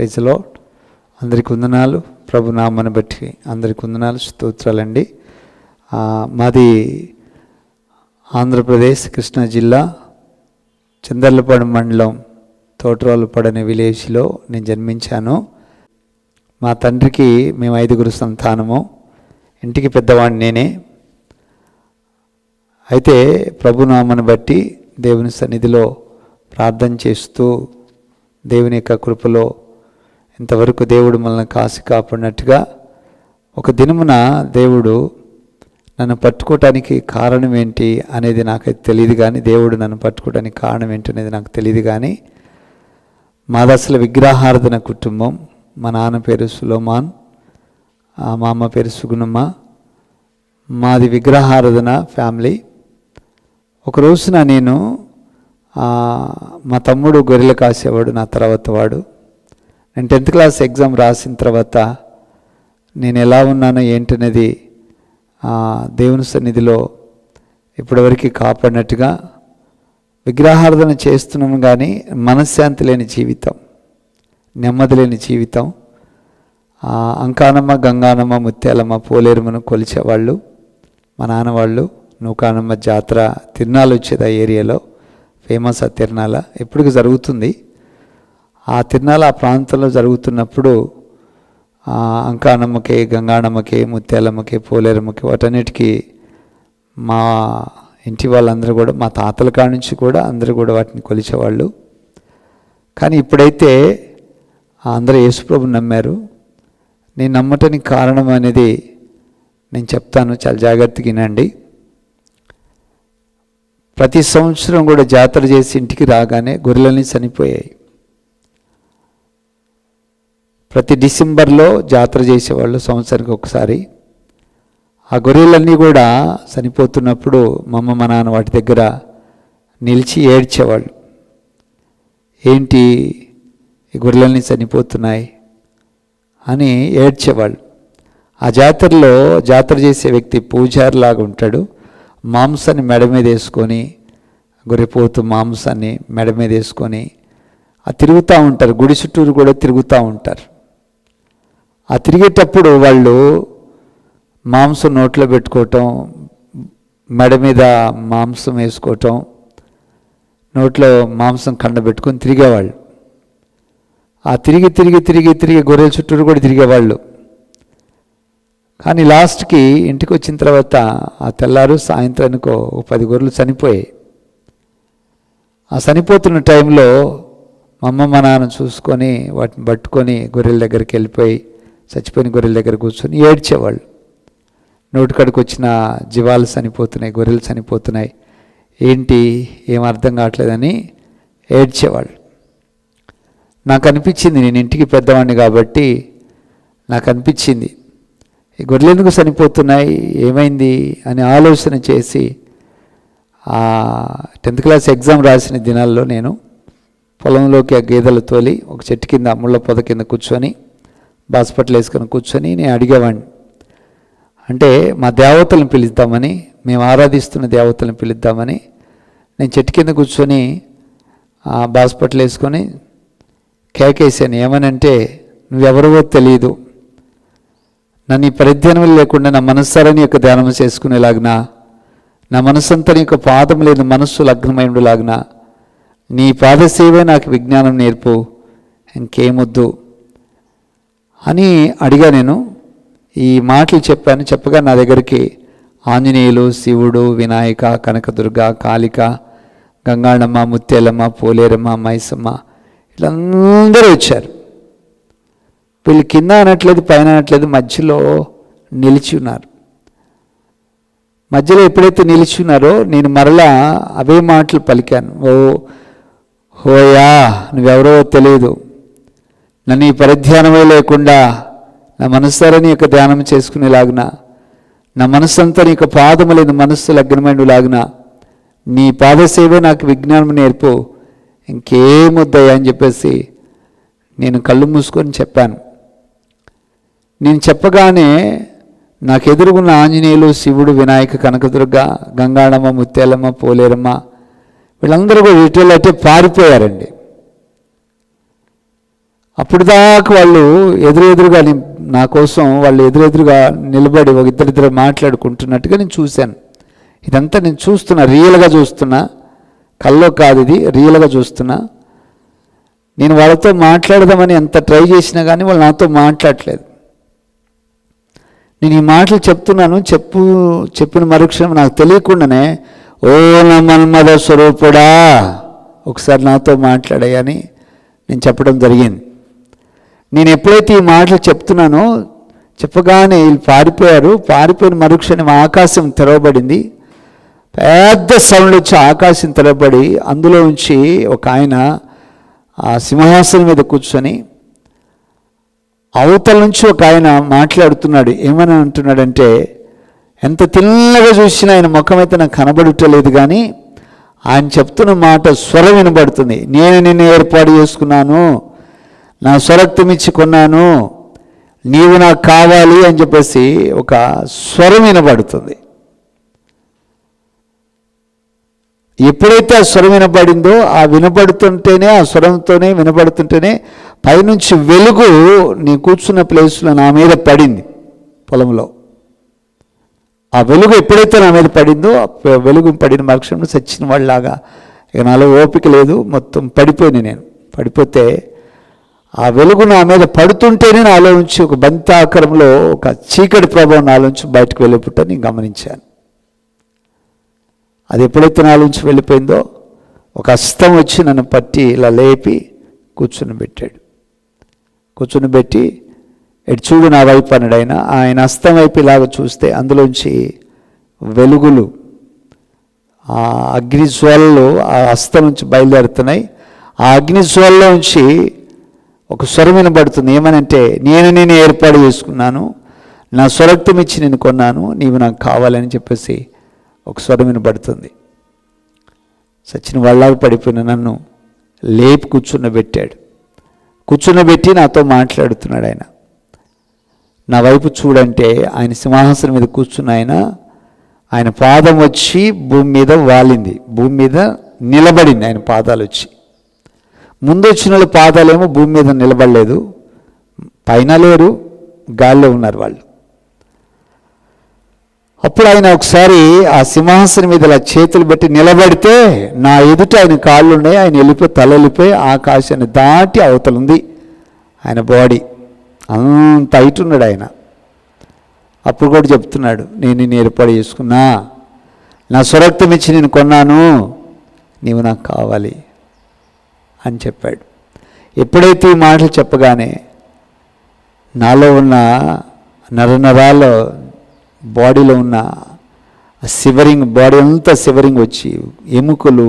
Praise the lord. అందరికి వందనాలు. ప్రభు నామమును బట్టి అందరికి వందనాలు, స్తోత్రాలండి. మాది ఆంధ్రప్రదేశ్ కృష్ణా జిల్లా చందర్లపాడు మండలం తోటరాళ్ళపాడు అనే విలేజ్లో నేను జన్మించాను. మా తండ్రికి మేము 5గురు సంతానము. ఇంటికి పెద్దవాడిని నేనే. అయితే ప్రభు నామమును బట్టి దేవుని సన్నిధిలో ప్రార్థన చేస్తూ దేవుని యొక్క కృపలో ఇంతవరకు దేవుడు మనల్ని కాసి కాపాడినట్టుగా ఒక దినమున దేవుడు నన్ను పట్టుకోవటానికి కారణం ఏంటి అనేది నాకైతే తెలియదు, కానీ దేవుడు నన్ను పట్టుకోవడానికి కారణం ఏంటి అనేది నాకు తెలియదు. కానీ మాది అసలు విగ్రహారాధన కుటుంబం. మా నాన్న పేరు సులోమాన్, మా అమ్మ పేరు సుగుణమ్మ. మాది విగ్రహారాధన ఫ్యామిలీ. ఒక రోజున నేను మా తమ్ముడు గొర్రెలు కాసేవాడు, నా తర్వాత వాడు. నేను 10th క్లాస్ ఎగ్జామ్ రాసిన తర్వాత నేను ఎలా ఉన్నానో ఏంటనేది దేవుని సన్నిధిలో ఇప్పటివరకు కాపాడినట్టుగా విగ్రహారాధన చేస్తున్నాను, కానీ మనశ్శాంతి లేని జీవితం, నెమ్మది లేని జీవితం. అంకానమ్మ, గంగానమ్మ, ముత్యాలమ్మ, పోలేరమ్మను కొలిచేవాళ్ళు మా నాన్న వాళ్ళు. నూకానమ్మ జాతర తిరునాళ్ళు వచ్చేది ఆ ఏరియాలో, ఫేమస్ ఆ తిరునాళ్ళ, ఎప్పటికి జరుగుతుంది. ఆ తిరునాళ్ళ ఆ ప్రాంతంలో జరుగుతున్నప్పుడు అంకానమ్మకి, గంగానమ్మకి, ముత్యాలమ్మకి, పోలేరమ్మకి, వాటన్నిటికీ మా ఇంటి వాళ్ళందరూ కూడా, మా తాతల కాడి నుంచి కూడా అందరూ కూడా వాటిని కొలిచేవాళ్ళు. కానీ ఇప్పుడైతే అందరూ యేసుప్రభుని నమ్మారు. నేను నమ్మటానికి కారణం అనేది నేను చెప్తాను, చాలా జాగ్రత్తగా వినండి. ప్రతి సంవత్సరం కూడా జాతర చేసి ఇంటికి రాగానే గొర్రెలన్నీ చనిపోయాయి. ప్రతి డిసెంబర్లో జాతర చేసేవాళ్ళు సంవత్సరానికి ఒకసారి. ఆ గొర్రెలన్నీ కూడా చనిపోతున్నప్పుడు మా అమ్మ, మా నాన్న వాటి దగ్గర నిలిచి ఏడ్చేవాళ్ళు. ఏంటి ఈ గొర్రెలన్నీ చనిపోతున్నాయి అని ఏడ్చేవాళ్ళు. ఆ జాతరలో జాతర చేసే వ్యక్తి పూజారిలాగా ఉంటాడు. మాంసాన్ని మెడ మీద వేసుకొని, గొర్రెపోతు మాంసాన్ని మెడ మీద వేసుకొని తిరుగుతూ ఉంటారు. గుడి చుట్టూరు కూడా తిరుగుతూ ఉంటారు. ఆ తిరిగేటప్పుడు వాళ్ళు మాంసం నోట్లో పెట్టుకోవటం, మెడ మీద మాంసం వేసుకోవటం, నోట్లో మాంసం కండబెట్టుకొని తిరిగేవాళ్ళు. ఆ తిరిగి తిరిగి తిరిగి తిరిగి గొర్రెల చుట్టూరు కూడా తిరిగేవాళ్ళు. కానీ లాస్ట్కి ఇంటికి వచ్చిన తర్వాత ఆ తెల్లారు సాయంత్రానికో 10 గొర్రెలు చనిపోయాయి. ఆ చనిపోతున్న టైంలో మా అమ్మ, మా నాన్న చూసుకొని వాటిని పట్టుకొని గొర్రెల దగ్గరికి వెళ్ళిపోయి, చచ్చిపోయిన గొర్రెల దగ్గర కూర్చొని ఏడ్చేవాళ్ళు. నోటికాడికి వచ్చిన జీవాలు చనిపోతున్నాయి, గొర్రెలు చనిపోతున్నాయి, ఏంటి ఏం అర్థం కావట్లేదని ఏడ్చేవాళ్ళు. నాకు అనిపించింది, నేను ఇంటికి పెద్దవాడిని కాబట్టి నాకు అనిపించింది, ఈ గొర్రెలు ఎందుకు చనిపోతున్నాయి, ఏమైంది అని ఆలోచన చేసి 10th క్లాస్ ఎగ్జామ్ రాసిన దినాల్లో నేను పొలంలోకి ఆ గేదెలు తోలి ఒక చెట్టు కింద, ముళ్ళ పొద కింద కూర్చొని, బాస్పట్లు వేసుకొని కూర్చొని నేను అడిగేవాడిని. అంటే మా దేవతలను పిలుద్దామని, మేము ఆరాధిస్తున్న దేవతలను పిలుద్దామని నేను చెట్టు కింద కూర్చొని బాస్పట్లు వేసుకొని కేకేసాను. ఏమనంటే, నువ్వెవరవో తెలియదు, నన్ను ఈ పరిధ్యానం లేకుండా నా మనస్సారని యొక్క ధ్యానం చేసుకునేలాగిన, నా మనస్సంతా నీ యొక్క పాదం లేదు మనస్సు లగ్నమైండులాగిన, నీ పాదసేవే నాకు విజ్ఞానం నేర్పు, ఇంకేమొద్దు అని అడిగా. నేను ఈ మాటలు చెప్పాను. చెప్పగా నా దగ్గరికి ఆంజనేయులు, శివుడు, వినాయక, కనకదుర్గ, కాళిక, గంగాళమ్మ, ముత్యాలమ్మ, పోలేరమ్మ, మైసమ్మ వీళ్ళందరూ వచ్చారు. వీళ్ళు కింద అనట్లేదు, పైన అనట్లేదు, మధ్యలో నిలిచి ఉన్నారు. మధ్యలో ఎప్పుడైతే నిలిచి ఉన్నారో నేను మరలా అవే మాటలు పలికాను. హోయా, నువ్వెవరో తెలియదు, నన్ను ఈ పరిధ్యానమే లేకుండా నా మనస్సారని యొక్క ధ్యానం చేసుకునేలాగున, నా మనస్సంతా నీ యొక్క పాదము లేదు మనస్సు లగ్నమైనలాగున, నీ పాదసేవే నాకు విజ్ఞానం నేర్పు, ఇంకేమొద్దయ్యా అని చెప్పేసి నేను కళ్ళు మూసుకొని చెప్పాను. నేను చెప్పగానే నాకు ఎదురుగున్న ఆంజనేయులు, శివుడు, వినాయక, కనకదుర్గ, గంగాళమ్మ, ముత్యాలమ్మ, పోలేరమ్మ వీళ్ళందరూ కూడా ఇటు పారిపోయారండి. అప్పుడు దాకా వాళ్ళు ఎదురెదురుగా నా కోసం వాళ్ళు ఎదురెదురుగా నిలబడి ఒక ఇద్దరిద్దరు మాట్లాడుకుంటున్నట్టుగా నేను చూశాను. ఇదంతా నేను చూస్తున్నా, రియల్గా చూస్తున్నా, కల్లో కాదు, ఇది రియల్గా చూస్తున్నా. నేను వాళ్ళతో మాట్లాడదామని ఎంత ట్రై చేసినా కానీ వాళ్ళు నాతో మాట్లాడలేదు. నేను ఈ మాటలు చెప్తున్నాను, చెప్పిన మరుక్షణం నాకు తెలియకుండానే ఓ నా మన్మథ స్వరూపుడా ఒకసారి నాతో మాట్లాడాయని నేను చెప్పడం జరిగింది. నేను ఎప్పుడైతే ఈ మాటలు చెప్తున్నానో చెప్పగానే వీళ్ళు పారిపోయిన మరుక్షణం ఆకాశం తెరవబడింది. పెద్ద సౌండ్ వచ్చి ఆకాశం తెరవబడి అందులో నుంచి ఒక ఆయన ఆ సింహాసనం మీద కూర్చొని అవతల నుంచి ఒక ఆయన మాట్లాడుతున్నాడు. ఏమని అంటున్నాడంటే, ఎంత తిన్నగా చూసినా ఆయన ముఖం అయితే నాకు కనబడటలేదు, కానీ ఆయన చెప్తున్న మాట స్వరం వినబడుతుంది. నేను నిన్ను ఏర్పాటు చేసుకున్నాను, నా స్వరక్తం ఇచ్చి కొన్నాను, నీవు నాకు కావాలి అని చెప్పేసి ఒక స్వరం వినబడుతుంది. ఎప్పుడైతే ఆ స్వరం వినబడిందో ఆ స్వరంతోనే వినబడుతుంటేనే పైనుంచి వెలుగు నీ కూర్చున్న ప్లేస్లో నా మీద పడింది. పొలంలో ఆ వెలుగు ఎప్పుడైతే నా మీద పడిందో ఆ వెలుగు పడిన మరుక్షణంలో చచ్చిన వాళ్ళలాగా ఇక నాలో ఓపిక లేదు, మొత్తం నేను పడిపోతే ఆ వెలుగు నా మీద పడుతుంటేనే నాలో నుంచి ఒక బంతాకారంలో ఒక చీకటి ప్రభావం నాలో నుంచి బయటకు వెళ్ళిపోతే నేను గమనించాను. అది ఎప్పుడైతే నాలో నుంచి వెళ్ళిపోయిందో ఒక హస్తం వచ్చి నన్ను పట్టి ఇలా లేపి కూర్చుని పెట్టి ఎటు చూడు నా వైపు అన్నాడు. ఆయన హస్తం వైపు ఇలాగ చూస్తే అందులోంచి వెలుగులు, ఆ అగ్ని జ్వాలలు ఆ హస్తం నుంచి బయలుదేరుతున్నాయి. ఆ అగ్ని జ్వాలలో నుంచి ఒక స్వరం వినబడుతుంది. ఏమనంటే, నేను ఏర్పాటు చేసుకున్నాను, నా స్వరక్తం ఇచ్చి నేను కొన్నాను, నీవు నాకు కావాలని చెప్పేసి ఒక స్వరం వినబడుతుంది. సచిన వాళ్ళలాగా పడిపోయిన నన్ను లేపి కూర్చున్నబెట్టి నాతో మాట్లాడుతున్నాడు. నా వైపు చూడంటే ఆయన సింహాసనం మీద కూర్చున్న ఆయన పాదం వచ్చి భూమి మీద వాలింది, భూమి మీద నిలబడింది. ఆయన పాదాలు వచ్చి ముందు వచ్చిన వాళ్ళ పాదాలేమో భూమి మీద నిలబడలేదు, పైన లేరు, గాల్లో ఉన్నారు వాళ్ళు. అప్పుడు ఆయన ఒకసారి ఆ సింహాసనం మీద ఇలా చేతులు పెట్టి నిలబడితే నా ఎదుట ఆయన కాళ్ళు ఉన్నాయి. ఆయన తల వెళ్ళిపోయి ఆకాశాన్ని దాటి అవతలుంది ఆయన బాడీ. అంత హైట్ ఉన్నాడు ఆయన. అప్పుడు కూడా చెప్తున్నాడు, నేను నిన్ను ఏర్పాటు చేసుకున్నా, నా స్వరక్తం ఇచ్చి నేను కొన్నాను, నీవు నాకు కావాలి అని చెప్పాడు. ఎప్పుడైతే ఈ మాటలు చెప్పగానే నాలో ఉన్న నరనరాల్లో బాడీలో ఉన్న సివరింగ్, బాడీ అంతా సివరింగ్ వచ్చి ఎముకలు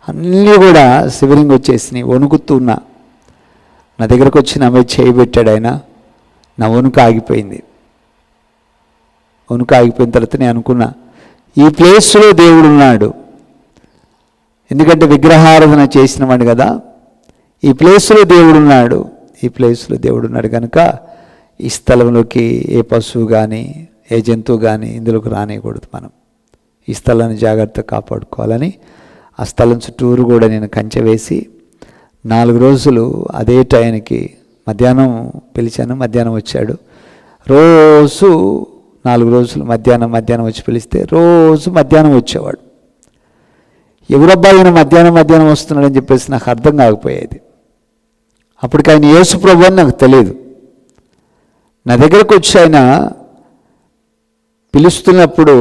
అన్నీ కూడా సివరింగ్ వచ్చేసినాయి. వణుకుతున్నా. నా దగ్గరకు వచ్చి నా మీద చేయబెట్టాడు ఆయన. నా వణుకు ఆగిపోయింది. ఆగిపోయిన తర్వాత నేను అనుకున్నా, ఈ ప్లేస్లో దేవుడు ఉన్నాడు. ఎందుకంటే విగ్రహారాధన చేసిన వాడు కదా, ఈ ప్లేస్లో దేవుడు ఉన్నాడు కనుక ఈ స్థలంలోకి ఏ పశువు కానీ ఏ జంతువు కానీ ఇందులోకి రానియకూడదు. మనం ఈ స్థలాన్ని జాగ్రత్తగా కాపాడుకోవాలని ఆ స్థలం చుట్టూరు కూడా నేను కంచె వేసి 4 రోజులు అదే టైంకి మధ్యాహ్నం పిలిచాను. మధ్యాహ్నం వచ్చాడు. రోజు 4 రోజులు మధ్యాహ్నం వచ్చి పిలిస్తే రోజు మధ్యాహ్నం వచ్చేవాడు. ఎవరబ్బా ఈయన మధ్యాహ్నం వస్తున్నాడని చెప్పేసి నాకు అర్థం కాకపోయేది. అప్పటికి ఆయన యేసు ప్రభు అని నాకు తెలియదు. నా దగ్గరకు వచ్చి ఆయన పిలుస్తున్నప్పుడు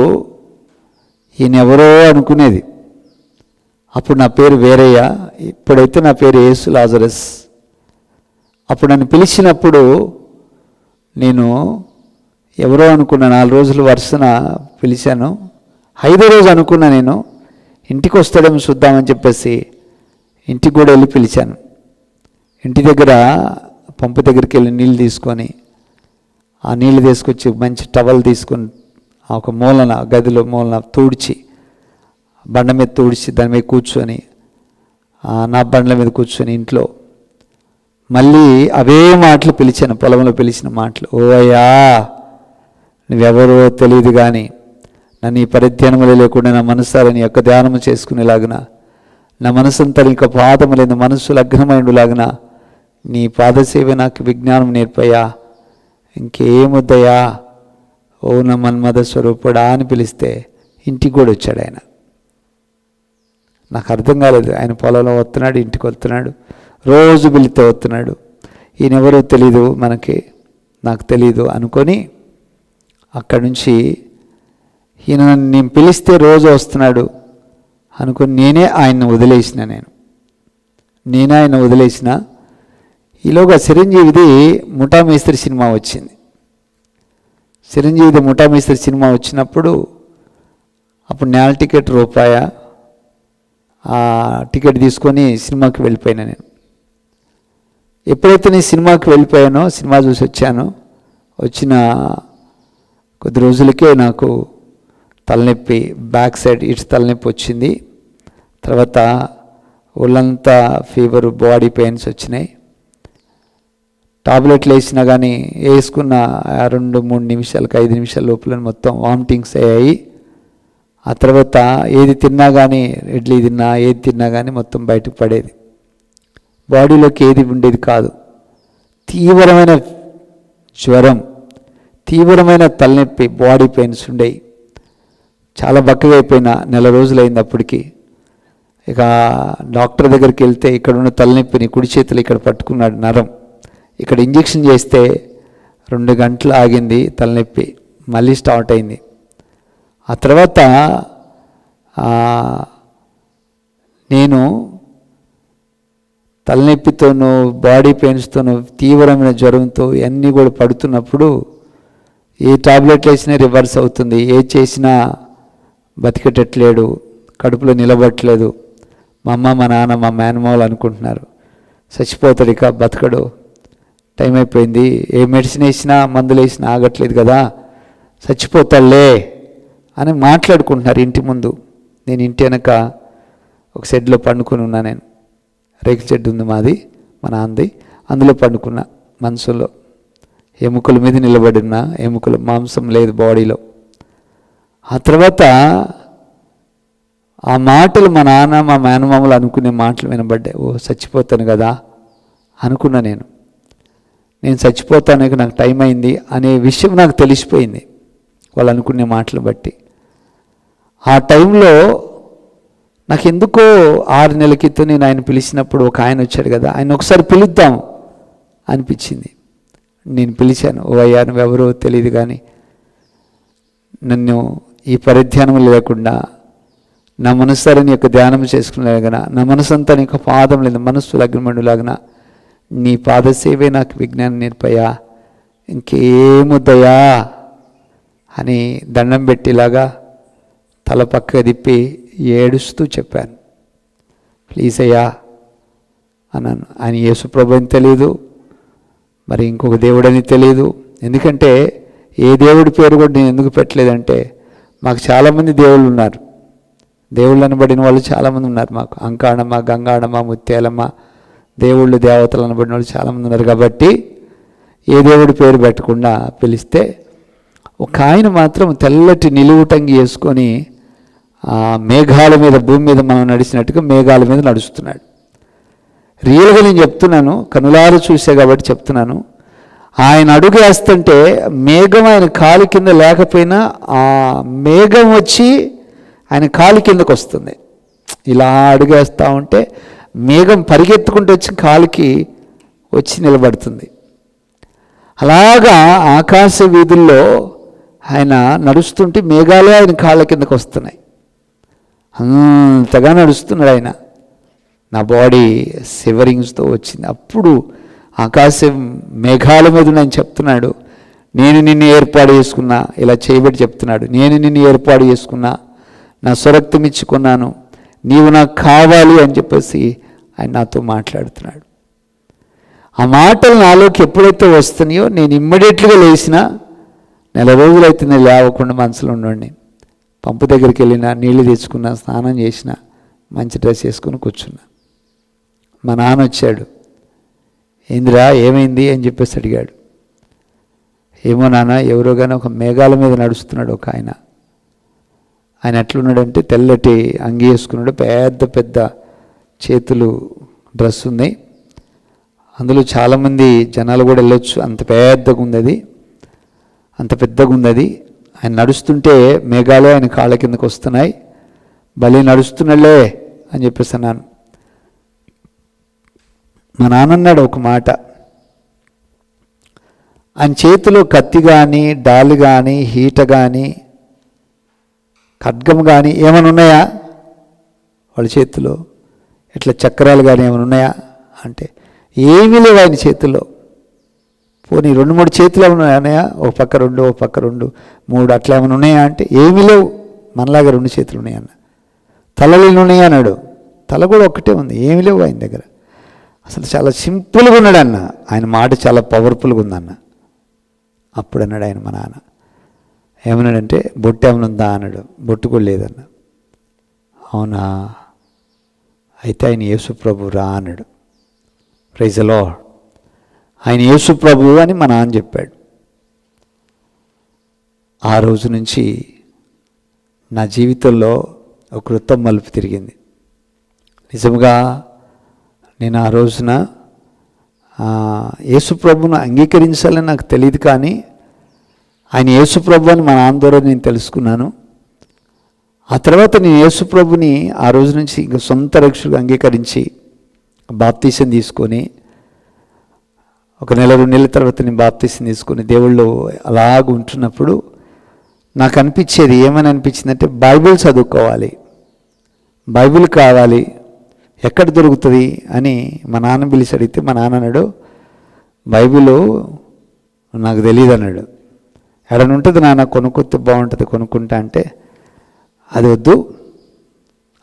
ఈయన ఎవరో అనుకునేది. అప్పుడు నా పేరు వేరయ్య, ఇప్పుడైతే నా పేరు యేసు లాజరస్. అప్పుడు నన్ను పిలిచినప్పుడు నేను ఎవరో అనుకున్నా. 4 రోజులు వరుసన పిలిచాను. 5వ రోజు అనుకున్నా నేను ఇంటికి వస్తాడేమో చూద్దామని చెప్పేసి ఇంటికి కూడా వెళ్ళి పిలిచాను. ఇంటి దగ్గర పంపు దగ్గరికి వెళ్ళి నీళ్ళు తీసుకొని ఆ నీళ్ళు తీసుకొచ్చి మంచి టవల్ తీసుకొని ఒక మూలన గదిలో తుడిచి బండ మీద తుడిచి దాని మీద కూర్చొని నా బండ్ల మీద కూర్చొని ఇంట్లో మళ్ళీ అవే మాటలు పిలిచాను, పొలంలో పిలిచిన మాటలు. ఓ అయ్యా, నువ్వెవరో తెలియదు కానీ నన్ను ఈ పరిధ్యానములు లేకుండా నా మనసారా నీ యొక్క ధ్యానము చేసుకునేలాగున, నా మనసంతా ఇంకా పాదము లేదు మనస్సు లగ్నమైండులాగున నీ పాదసేవ నాకు విజ్ఞానం నేర్పయ్యా, ఇంకేమొద్దయ్యా, ఓ నా మన్మథ స్వరూపుడా అని పిలిస్తే ఇంటికి కూడా వచ్చాడు ఆయన. నాకు అర్థం కాలేదు. ఆయన పొలంలో వస్తున్నాడు, ఇంటికి వస్తున్నాడు, రోజు పిలితే వస్తున్నాడు. ఈయనెవరో తెలీదు మనకి, నాకు తెలీదు అనుకొని అక్కడి నుంచి ఈయన నేను పిలిస్తే రోజు వస్తున్నాడు అనుకొని నేనే ఆయన వదిలేసిన. ఈలోగా చిరంజీవిది ముఠా మేస్త్రి సినిమా వచ్చింది. చిరంజీవిది ముఠా మేస్త్రి సినిమా వచ్చినప్పుడు అప్పుడు నేల టికెట్ రూపాయ, ఆ టికెట్ తీసుకొని సినిమాకి వెళ్ళిపోయినా నేను. ఎప్పుడైతే నేను సినిమాకి వెళ్ళిపోయానో, సినిమా చూసి వచ్చానో, వచ్చిన కొద్ది రోజులకే నాకు తలనొప్పి, బ్యాక్ సైడ్ ఇటు తలనొప్పి వచ్చింది. తర్వాత ఒళ్ళంతా ఫీవరు, బాడీ పెయిన్స్ వచ్చినాయి. టాబ్లెట్లు వేసినా కానీ వేసుకున్న 2-3 నిమిషాలకు 5 నిమిషాల లోపల మొత్తం వామిటింగ్స్ అయ్యాయి. ఆ తర్వాత ఏది తిన్నా కానీ, ఇడ్లీ తిన్నా, ఏది తిన్నా కానీ మొత్తం బయటకు పడేది, బాడీలోకి ఏది ఉండేది కాదు. తీవ్రమైన జ్వరం, తీవ్రమైన తలనొప్పి, బాడీ పెయిన్స్ ఉండేవి. చాలా బక్కగా అయిపోయినా. 1 నెల రోజులైంది అప్పటికి. ఇక డాక్టర్ దగ్గరికి వెళ్తే ఇక్కడ ఉన్న తలనొప్పిని కుడి చేతులు ఇక్కడ పట్టుకున్నాడు నరం, ఇక్కడ ఇంజెక్షన్ చేస్తే 2 గంటలు ఆగింది తలనొప్పి, మళ్ళీ స్టార్ట్ అయింది. ఆ తర్వాత నేను తలనొప్పితోనూ, బాడీ పెయిన్స్తోనూ, తీవ్రమైన జ్వరంతో ఇవన్నీ కూడా పడుతున్నప్పుడు ఏ టాబ్లెట్లు వేసినా రివర్స్ అవుతుంది, ఏ చేసినా బతికేటట్లేడు, కడుపులో నిలబట్టలేదు. మా అమ్మ, మా నాన్న, మా మేనమావులు అనుకుంటున్నారు చచ్చిపోతాడు, ఇక బతకడు, టైం అయిపోయింది, ఏ మెడిసిన్ వేసినా మందులు వేసినా ఆగట్లేదు కదా, చచ్చిపోతాడులే అని మాట్లాడుకుంటున్నారు ఇంటి ముందు. నేను ఇంటి వెనక ఒక షెడ్లో పండుకొని ఉన్నా. నేను రేకుల షెడ్ ఉంది మాది, మా నాన్నది, అందులో పండుకున్నా. మనసులో ఎముకల మీద నిలబడిన, ఎముకలు, మాంసం లేదు బాడీలో. ఆ తర్వాత ఆ మాటలు మా నాన్న, మా మేనమామలు అనుకునే మాటలు వినబడ్డాయి. ఓ చచ్చిపోతాను కదా అనుకున్నా. నేను చచ్చిపోతాను, ఇక నాకు టైం అయింది అనే విషయం నాకు తెలిసిపోయింది వాళ్ళు అనుకునే మాటలు బట్టి. ఆ టైంలో నాకు ఎందుకో 6 నెలల క్రితం నేను ఆయన పిలిచినప్పుడు ఒక ఆయన వచ్చాడు కదా, ఆయన ఒకసారి పిలుద్దాం అనిపించింది. నేను పిలిచాను. ఓ అయ్యా, నువ్వెవరో తెలియదు కానీ నన్ను ఈ పరిధ్యానం లేకుండా నా మనస్సారి నీ యొక్క ధ్యానం చేసుకునేలాగా, నా మనసు అంతా నీ యొక్క పాదం లేదు, మనస్సు లగ్నమండులాగా నీ పాదసేవే నాకు విజ్ఞానం నేర్పయ్యా, ఇంకేముద్దయా అని దండం పెట్టేలాగా తల పక్కగా తిప్పి ఏడుస్తూ చెప్పాను. ప్లీజ్ అయ్యా అన్నాను. ఆయన యేసుప్రభు అని తెలియదు, మరి ఇంకొక దేవుడని తెలియదు. ఎందుకంటే ఏ దేవుడి పేరు కూడా నేను ఎందుకు పెట్టలేదంటే, మాకు చాలామంది దేవుళ్ళు ఉన్నారు, దేవుళ్ళు అనబడిన వాళ్ళు చాలామంది ఉన్నారు. మాకు అంకాణమ్మ, గంగాణమ్మ, ముత్యాలమ్మ, దేవుళ్ళు, దేవతలు అనబడిన వాళ్ళు చాలామంది ఉన్నారు. కాబట్టి ఏ దేవుడి పేరు పెట్టకుండా పిలిస్తే, ఒక ఆయన మాత్రం తెల్లటి నిలువుటంగి వేసుకొని మేఘాల మీద, భూమి మీద మనం నడిచినట్టుగా మేఘాల మీద నడుస్తున్నాడు. రియల్గా నేను చెప్తున్నాను, కనులారు చూసే కాబట్టి చెప్తున్నాను. ఆయన అడుగు వేస్తుంటే మేఘం ఆయన కాలు కింద లేకపోయినా ఆ మేఘం వచ్చి ఆయన కాలు కిందకు వస్తుంది. ఇలా అడుగేస్తూ ఉంటే మేఘం పరిగెత్తుకుంటూ వచ్చి కాలుకి వచ్చి నిలబడుతుంది. అలాగా ఆకాశ వీధుల్లో ఆయన నడుస్తుంటే మేఘాలే ఆయన కాళ్ళ కిందకు వస్తున్నాయి. అంతగా నడుస్తున్నాడు ఆయన. నా బాడీ సివరింగ్స్తో వచ్చింది. అప్పుడు ఆకాశం మేఘాల మీద నేను చెప్తున్నాడు, నేను నిన్ను ఏర్పాటు చేసుకున్నా, ఇలా చేయబట్టి చెప్తున్నాడు, నేను నిన్ను ఏర్పాటు చేసుకున్నా, నా స్వరక్తం ఇచ్చుకున్నాను, నీవు నాకు కావాలి అని చెప్పేసి ఆయన నాతో మాట్లాడుతున్నాడు. ఆ మాటలు నాలోకి ఎప్పుడైతే వస్తున్నాయో నేను ఇమ్మీడియట్గా లేచిన. 1 నెల రోజులైతే నేను లేవకుండా మనసులో ఉండండి. పంపు దగ్గరికి వెళ్ళినా, నీళ్ళు తెచ్చుకున్నా, స్నానం చేసిన, మంచి డ్రెస్ వేసుకుని కూర్చున్నా. మా నాన్న వచ్చాడు. ఏందిరా ఏమైంది అని చెప్పేసి అడిగాడు. ఏమో నాన్న, ఎవరో కానీ ఒక మేఘాల మీద నడుస్తున్నాడు ఒక ఆయన. ఆయన ఎట్లున్నాడంటే తెల్లటి అంగి వేసుకున్నాడు, పెద్ద పెద్ద చేతులు డ్రెస్ ఉన్నాయి, అందులో చాలామంది జనాలు కూడా వెళ్ళొచ్చు, అంత పెద్దగా ఉంది అది, అంత పెద్దగా ఉంది అది. ఆయన నడుస్తుంటే మేఘాలే ఆయన కాళ్ళ కిందకు వస్తున్నాయి. భలే నడుస్తున్నాళ్లే అని చెప్పేసి అన్నాను. మా నాన్న అన్నాడు ఒక మాట, ఆయన చేతిలో కత్తి కానీ, డాలు కానీ, హీట కానీ, ఖడ్గం కానీ ఏమైనా ఉన్నాయా వాళ్ళ చేతిలో? ఇట్లా చక్రాలు కానీ ఏమైనా ఉన్నాయా అంటే ఏమీ లేవు ఆయన చేతిలో. పోనీ 2-3 చేతులు ఏమైనా ఉన్నాయా? ఒక పక్క 2, ఒక పక్క 2, 3 అట్లా ఏమైనా ఉన్నాయా అంటే ఏమీ లేవు. మనలాగా 2 చేతులు ఉన్నాయన్న. తలలు ఉన్నాయా అన్నాడు, తల కూడా ఒక్కటే ఉంది, ఏమీ లేవు ఆయన దగ్గర. అసలు చాలా సింపుల్గా ఉన్నాడు అన్న. ఆయన మాట చాలా పవర్ఫుల్గా ఉందన్న. అప్పుడు అన్నాడు ఆయన, మా నాన్న ఏమన్నాడంటే, బొట్టు ఏమైనా ఉందా అన్నాడు. బొట్టు కూడా లేదన్న. అవునా, అయితే ఆయన యేసు ప్రభు రా అన్నాడు. Praise the lord. ఆయన యేసు ప్రభు అని మా నాన్న చెప్పాడు. ఆ రోజు నుంచి నా జీవితంలో ఒక క్రొత్త మలుపు తిరిగింది. నిజంగా నేను ఆ రోజున యేసు ప్రభువును అంగీకరించాలని నాకు తెలియదు, కానీ ఆయన యేసు ప్రభు అని మా నాన్న ద్వారా నేను తెలుసుకున్నాను. ఆ తర్వాత నేను యేసు ప్రభుని ఆ రోజు నుంచి ఇంక సొంత రక్షకుడిగా అంగీకరించి బాప్తీసం తీసుకొని, ఒక 1-2 నెలల తర్వాత నేను బాప్తీసం తీసుకొని దేవుళ్ళు అలాగ ఉంటున్నప్పుడు నాకు అనిపించేది, ఏమని అనిపించిందంటే, బైబిల్ చదువుకోవాలి, బైబిల్ కావాలి, ఎక్కడ దొరుకుతుంది అని మా నాన్న పిలిచి అడిగితే మా నాన్న అన్నాడు, బైబిల్ నాకు తెలియదు అన్నాడు. ఎడన ఉంటుంది నాన్న, కొనుక్కొస్తే బాగుంటుంది, కొనుక్కుంటా అంటే అది వద్దు,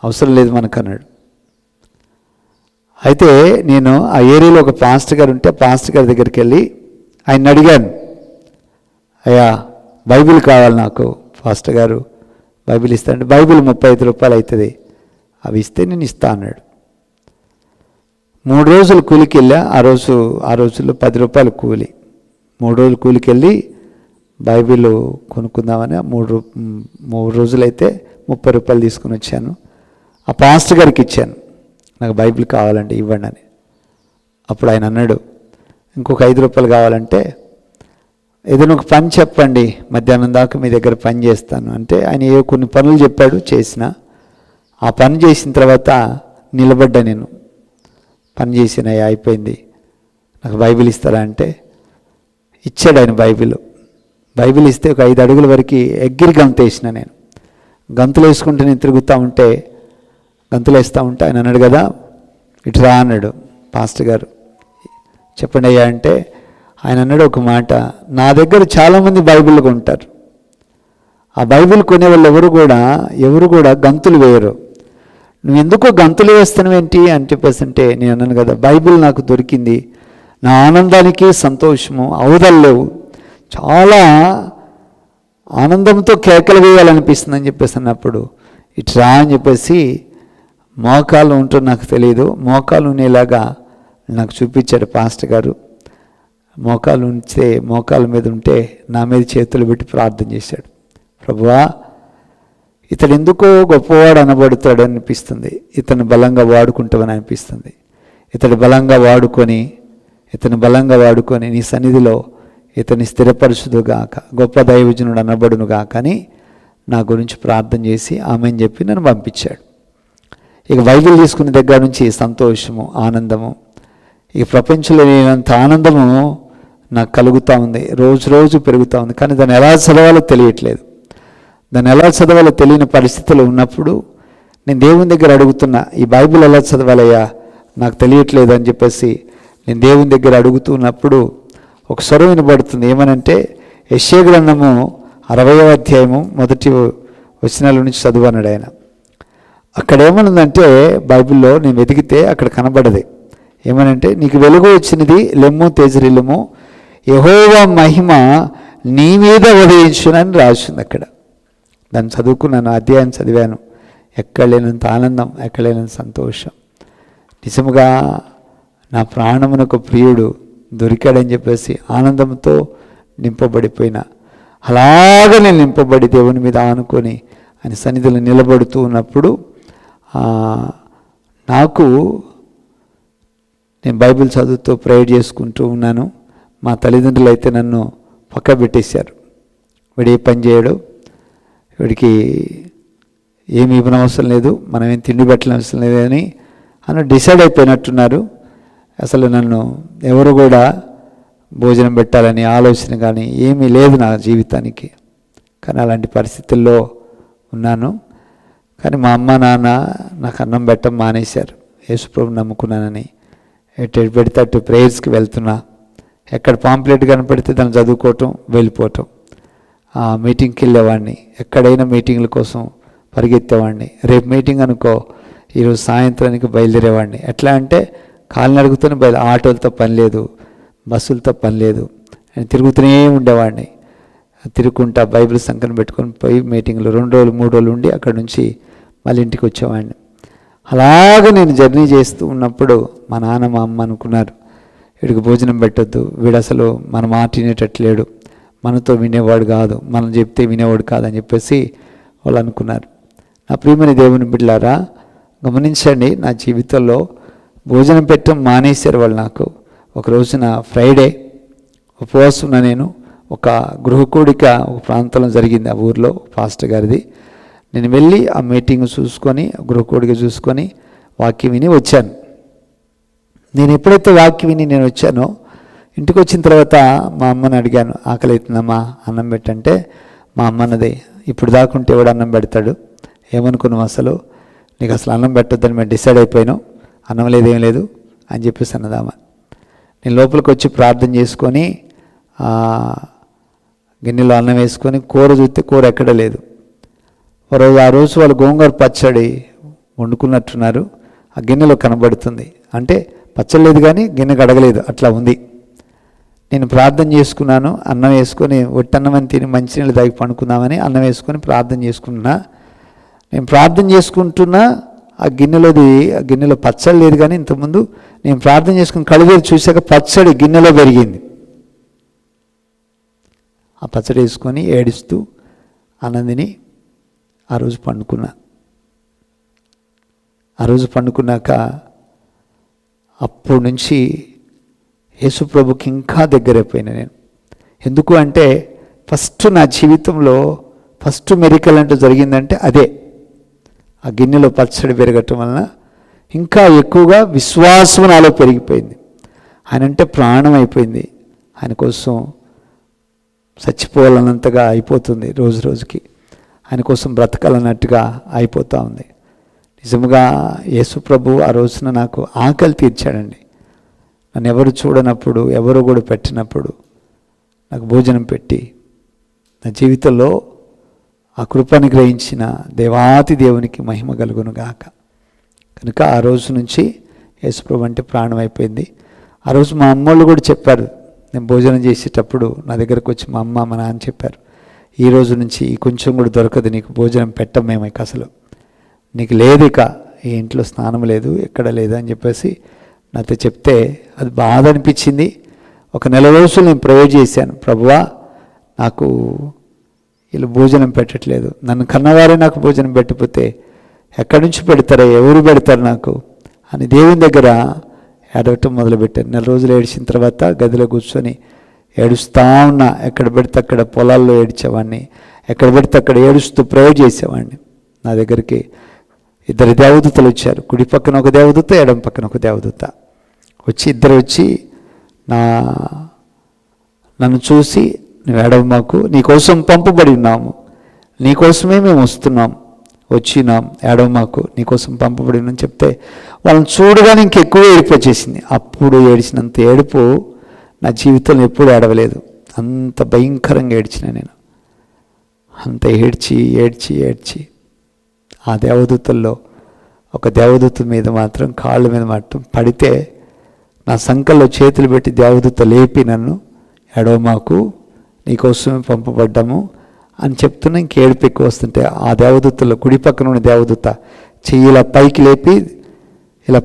అవసరం లేదు మనకు అన్నాడు. అయితే నేను ఆ ఏరియాలో ఒక పాస్టర్ గారు ఉంటే పాస్టర్ గారి దగ్గరికి వెళ్ళి ఆయన అడిగాను, అయ్యా బైబిల్ కావాలి నాకు, పాస్టర్ గారు బైబిల్ ఇస్తా అంటే, బైబిల్ 35 రూపాయలు అవుతుంది, అవి ఇస్తే నేను ఇస్తా అన్నాడు. 3 రోజులు కూలికి వెళ్ళా. ఆ రోజుల్లో 10 రూపాయలు కూలి. 3 రోజులు కూలికి వెళ్ళి బైబిల్ కొనుక్కుందామని 3 రోజులైతే 30 రూపాయలు తీసుకుని వచ్చాను. ఆ పాస్టర్ గారికి ఇచ్చాను, నాకు బైబిల్ కావాలంటే ఇవ్వండి అని. అప్పుడు ఆయన అన్నాడు, ఇంకొక 5 రూపాయలు కావాలంటే ఏదైనా ఒక పని చెప్పండి, మధ్యాహ్నం దాకా మీ దగ్గర పని చేస్తాను అంటే, ఆయన కొన్ని పనులు చెప్పాడు, చేసిన. ఆ పని చేసిన తర్వాత నిలబడ్డా నేను. పని చేసినయ్యా అయిపోయింది, నాకు బైబిల్ ఇస్తారా అంటే ఇచ్చాడు ఆయన బైబిల్ ఇస్తే ఒక 5 అడుగుల వరకు ఎగ్గిరి గంతు వేసిన నేను. గంతులు వేసుకుంటే నేను తిరుగుతూ ఉంటే, గంతులు వేస్తూ ఉంటే ఆయన అన్నాడు కదా, ఇటు రా అన్నాడు పాస్టర్ గారు. చెప్పండి అయ్యా అంటే ఆయన అన్నాడు ఒక మాట, నా దగ్గర చాలామంది బైబిల్ కొంటారు, ఆ బైబిల్ కొనేవాళ్ళు ఎవరు కూడా గంతులు వేయరు, నువ్వు ఎందుకో గంతులు వేస్తున్నావేంటి అని చెప్పేసి అంటే నేను అన్నాను కదా, బైబిల్ నాకు దొరికింది, నా ఆనందానికి సంతోషము అవదలేవు, చాలా ఆనందంతో కేకలు వేయాలనిపిస్తుంది అని చెప్పేసి అన్నప్పుడు ఇట్రా అని చెప్పేసి మోకాలు ఉంటూ నాకు తెలియదు, మోకాలు ఉండేలాగా నాకు చూపించాడు పాస్టర్ గారు. మోకాల మీద ఉంటే నా మీద చేతులు పెట్టి ప్రార్థన చేశాడు, ప్రభువా ఇతడు ఎందుకో గొప్పవాడు అనబడతాడు అనిపిస్తుంది, ఇతను బలంగా వాడుకుంటామని అనిపిస్తుంది, ఇతడు బలంగా వాడుకొని నీ సన్నిధిలో ఇతని స్థిరపరచుదుగాక, గొప్ప దైవజనుడు అనబడునుగాక అని నా గురించి ప్రార్థన చేసి ఆమెను చెప్పి నన్ను పంపించాడు. ఇక బైబిల్ తీసుకునే దగ్గర నుంచి సంతోషము, ఆనందము, ఈ ప్రపంచంలో లేనంత ఆనందము నాకు కలుగుతూ ఉంది, రోజు పెరుగుతూ ఉంది. కానీ దాన్ని ఎలా చదవాలో తెలియట్లేదు. దాన్ని ఎలా చదవాలో తెలియని పరిస్థితులు ఉన్నప్పుడు నేను దేవుని దగ్గర అడుగుతున్నా, ఈ బైబిల్ ఎలా చదవాలయ్యా నాకు తెలియట్లేదు అని చెప్పేసి నేను దేవుని దగ్గర అడుగుతున్నప్పుడు ఒక స్వరం వినబడుతుంది. ఏమనంటే, యెషయా గ్రంథము 60వ అధ్యాయము 1 వచనాల నుంచి చదువన్నాడు ఆయన. అక్కడ ఏమనుందంటే బైబిల్లో నేను వెతికితే అక్కడ కనబడదు. ఏమనంటే, నీకు వెలుగు వచ్చినది, లెమ్ము తేజరిల్లుము, యెహోవా మహిమ నీ మీద ఉదయించునని రాసింది అక్కడ. దాన్ని చదువుకున్నాను, అధ్యాయం చదివాను. ఎక్కడ లేనంత ఆనందం, ఎక్కడ లేనంత సంతోషం. నిజముగా నా ప్రాణమునకు ప్రియుడు దొరికాడని చెప్పేసి ఆనందంతో నింపబడిపోయినా, అలాగ నేను నింపబడి దేవుని మీద ఆనుకొని ఆయన సన్నిధిలో నిలబడుతూ ఉన్నప్పుడు నాకు నేను బైబిల్ చదువుతూ ప్రేయర్ చేసుకుంటూ ఉన్నాను. మా తల్లిదండ్రులు అయితే నన్ను పక్క పెట్టేశారు. వీడు ఏ పని చేయడు, వీడికి ఏమి ఇవ్వనవసరం లేదు, మనం ఏం తిండి పెట్టనవసరం లేదు అని డిసైడ్ అయిపోయినట్టున్నారు. అసలు నన్ను ఎవరు కూడా భోజనం పెట్టాలని ఆలోచన కానీ ఏమీ లేదు నా జీవితానికి. కానీ అలాంటి పరిస్థితుల్లో ఉన్నాను. కానీ మా అమ్మ నాన్న నాకు అన్నం పెట్టడం మానేశారు. యేసుప్రభుని నమ్ముకున్నానని ఎటు పెడితే అటు ప్రేయర్స్కి వెళ్తున్నా. ఎక్కడ పాంప్లెట్ కనపడితే దాన్ని చదువుకోవటం, వెళ్ళిపోవటం. మీటింగ్కి వెళ్ళేవాడిని, ఎక్కడైనా మీటింగ్ల కోసం పరిగెత్తేవాడిని. రేపు మీటింగ్ అనుకో, ఈరోజు సాయంత్రానికి బయలుదేరేవాడిని. ఎట్లా అంటే కాలినడుగుతూనే ఆటోలతో పని లేదు, బస్సులతో పని లేదు, నేను తిరుగుతూనే ఉండేవాడిని. తిరుగుకుంటా బైబిల్ సంఖ్యను పెట్టుకొని పోయి మీటింగ్లు 2 రోజులు 3 రోజులు ఉండి అక్కడ నుంచి మళ్ళీ ఇంటికి వచ్చేవాడిని. అలాగ నేను జర్నీ చేస్తూ ఉన్నప్పుడు మా నాన్న మా అమ్మ అనుకున్నారు, వీడికి భోజనం పెట్టొద్దు, వీడు అసలు మన మాట వినేటట్లేడు, మనతో వినేవాడు కాదు, మనం చెప్తే వినేవాడు కాదని చెప్పేసి వాళ్ళు అనుకున్నారు. నా ప్రియమైన దేవుని బిడ్డలారా, గమనించండి, నా జీవితంలో భోజనం పెట్టడం మానేశారు వాళ్ళు నాకు. ఒక రోజున ఫ్రైడే ఉపవాసం ఉన్న నేను, ఒక గృహకూడిక ఒక ప్రాంతంలో జరిగింది, ఆ ఊర్లో పాస్టర్ గారిది. నేను వెళ్ళి ఆ మీటింగ్ చూసుకొని, గృహకూడిక చూసుకొని వాక్యం విని వచ్చాను. నేను ఎప్పుడైతే వాక్యం విని నేను వచ్చానో, ఇంటికి వచ్చిన తర్వాత మా అమ్మని అడిగాను, ఆకలి అవుతుందమ్మా అన్నం పెట్టంటే, మా అమ్మ అన్నది, ఇప్పుడు దాకుంటే ఎవడు అన్నం పెడతాడు, ఏమనుకున్నావు అసలు, నీకు అసలు అన్నం పెట్టొద్దని మేము డిసైడ్ అయిపోయినాం, అన్నం లేదేం లేదు అని చెప్పేసి అన్నదామా. నేను లోపలికి వచ్చి ప్రార్థన చేసుకొని గిన్నెలో అన్నం వేసుకొని కూర చూస్తే కూర ఎక్కడ లేదు. ఆ రోజు వాళ్ళు గోంగూర పచ్చడి వండుకున్నట్టున్నారు, ఆ గిన్నెలో కనబడుతుంది. అంటే పచ్చడి లేదు కానీ గిన్నె కడగలేదు, అట్లా ఉంది. నేను ప్రార్థన చేసుకున్నాను, అన్నం వేసుకొని ఒట్టన్నమని తిని మంచినీళ్ళు తాగి పండుకుందామని అన్నం వేసుకొని ప్రార్థన చేసుకున్నా. నేను ప్రార్థన చేసుకుంటున్నా, ఆ గిన్నెలో పచ్చడి లేదు. కానీ ఇంతకుముందు నేను ప్రార్థన చేసుకుని కడిగేది చూశాక పచ్చడి గిన్నెలో పెరిగింది. ఆ పచ్చడి వేసుకొని ఏడుస్తూ అన్నందిని ఆ రోజు పండుకున్నా. ఆ రోజు పండుకున్నాక అప్పటి నుంచి యేసుప్రభుకి ఇంకా దగ్గరైపోయినా నేను. ఎందుకు అంటే ఫస్ట్ నా జీవితంలో ఫస్ట్ మెరికల్ అంటూ జరిగిందంటే అదే, ఆ గిన్నెలో పచ్చడి పెరగటం వలన ఇంకా ఎక్కువగా విశ్వాసం నాలో పెరిగిపోయింది. ఆయన అంటే ప్రాణం అయిపోయింది. ఆయన కోసం చచ్చిపోవాలన్నంతగా అయిపోతుంది, రోజు రోజుకి ఆయన కోసం బ్రతకాలన్నట్టుగా అయిపోతూ ఉంది. నిజంగా యేసుప్రభు ఆ రోజున నాకు ఆకలి తీర్చాడండి. నన్ను ఎవరు చూడనప్పుడు, ఎవరు కూడా పెట్టినప్పుడు నాకు భోజనం పెట్టి నా జీవితంలో ఆ కృపను గ్రహించిన దేవాతి దేవునికి మహిమ కలుగును గాక. కనుక ఆ రోజు నుంచి యేసుప్రభు అంటే ప్రాణం అయిపోయింది. ఆ రోజు మా అమ్మోళ్ళు కూడా చెప్పారు, నేను భోజనం చేసేటప్పుడు నా దగ్గరకు వచ్చి మా అమ్మ మా నాన్న చెప్పారు, ఈ రోజు నుంచి కొంచెం కూడా దొరకదు నీకు, భోజనం పెట్టం మేము ఇక, అసలు నీకు లేదు ఇక, ఈ ఇంట్లో స్నానం లేదు, ఎక్కడ లేదు అని చెప్పేసి నాతో చెప్తే అది బాధ అనిపించింది. ఒక 4 రోజులు నేను ప్రేయర్ చేశాను, ప్రభువా నాకు వీళ్ళు భోజనం పెట్టట్లేదు, నన్ను కన్నవారే నాకు భోజనం పెట్టకపోతే ఎక్కడి నుంచి పెడతారా, ఎవరు పెడతారు నాకు అని దేవుని దగ్గర ఏడవటం మొదలుపెట్టాను. 4 రోజులు ఏడిచిన తర్వాత గదిలో కూర్చొని ఏడుస్తూ ఉన్నా. ఎక్కడ పెడితే అక్కడ పొలాల్లో ఏడ్చేవాడిని, ఎక్కడ పెడితే అక్కడ ఏడుస్తూ ప్రేయర్ చేసేవాడిని. నా దగ్గరికి 2 దేవదూతలు వచ్చారు, కుడి పక్కన ఒక దేవదూత, ఎడమ పక్కన ఒక దేవదూత ఇద్దరు వచ్చి నన్ను చూసి, నువ్వు ఏడవమాకు, నీకోసం పంపబడి ఉన్నాము, నీకోసమే మేము వచ్చినాం, ఏడవమాకు, నీకోసం పంపబడి ఉన్నాం చెప్తే వాళ్ళని చూడగానే ఇంకెక్కువ ఏడుపు వచ్చేసింది. అప్పుడు ఏడిచినంత ఏడుపు నా జీవితంలో ఎప్పుడు ఏడవలేదు. అంత భయంకరంగా ఏడ్చిన నేను, అంత ఏడ్చి ఆ దేవదూతల్లో ఒక దేవదూత మీద మాత్రం కాళ్ళ మీద మాత్రం పడితే నా సంకల్లో చేతులు పెట్టి దేవదూత లేపి నన్ను, ఏడవమాకు, నీకోసమే పంపబడ్డాము అని చెప్తున్నా. ఇంకేడుపు ఎక్కువ వస్తుంటే ఆ దేవదూతలో కుడి పక్కన ఉన్న దేవదూత చెయ్యి ఇలా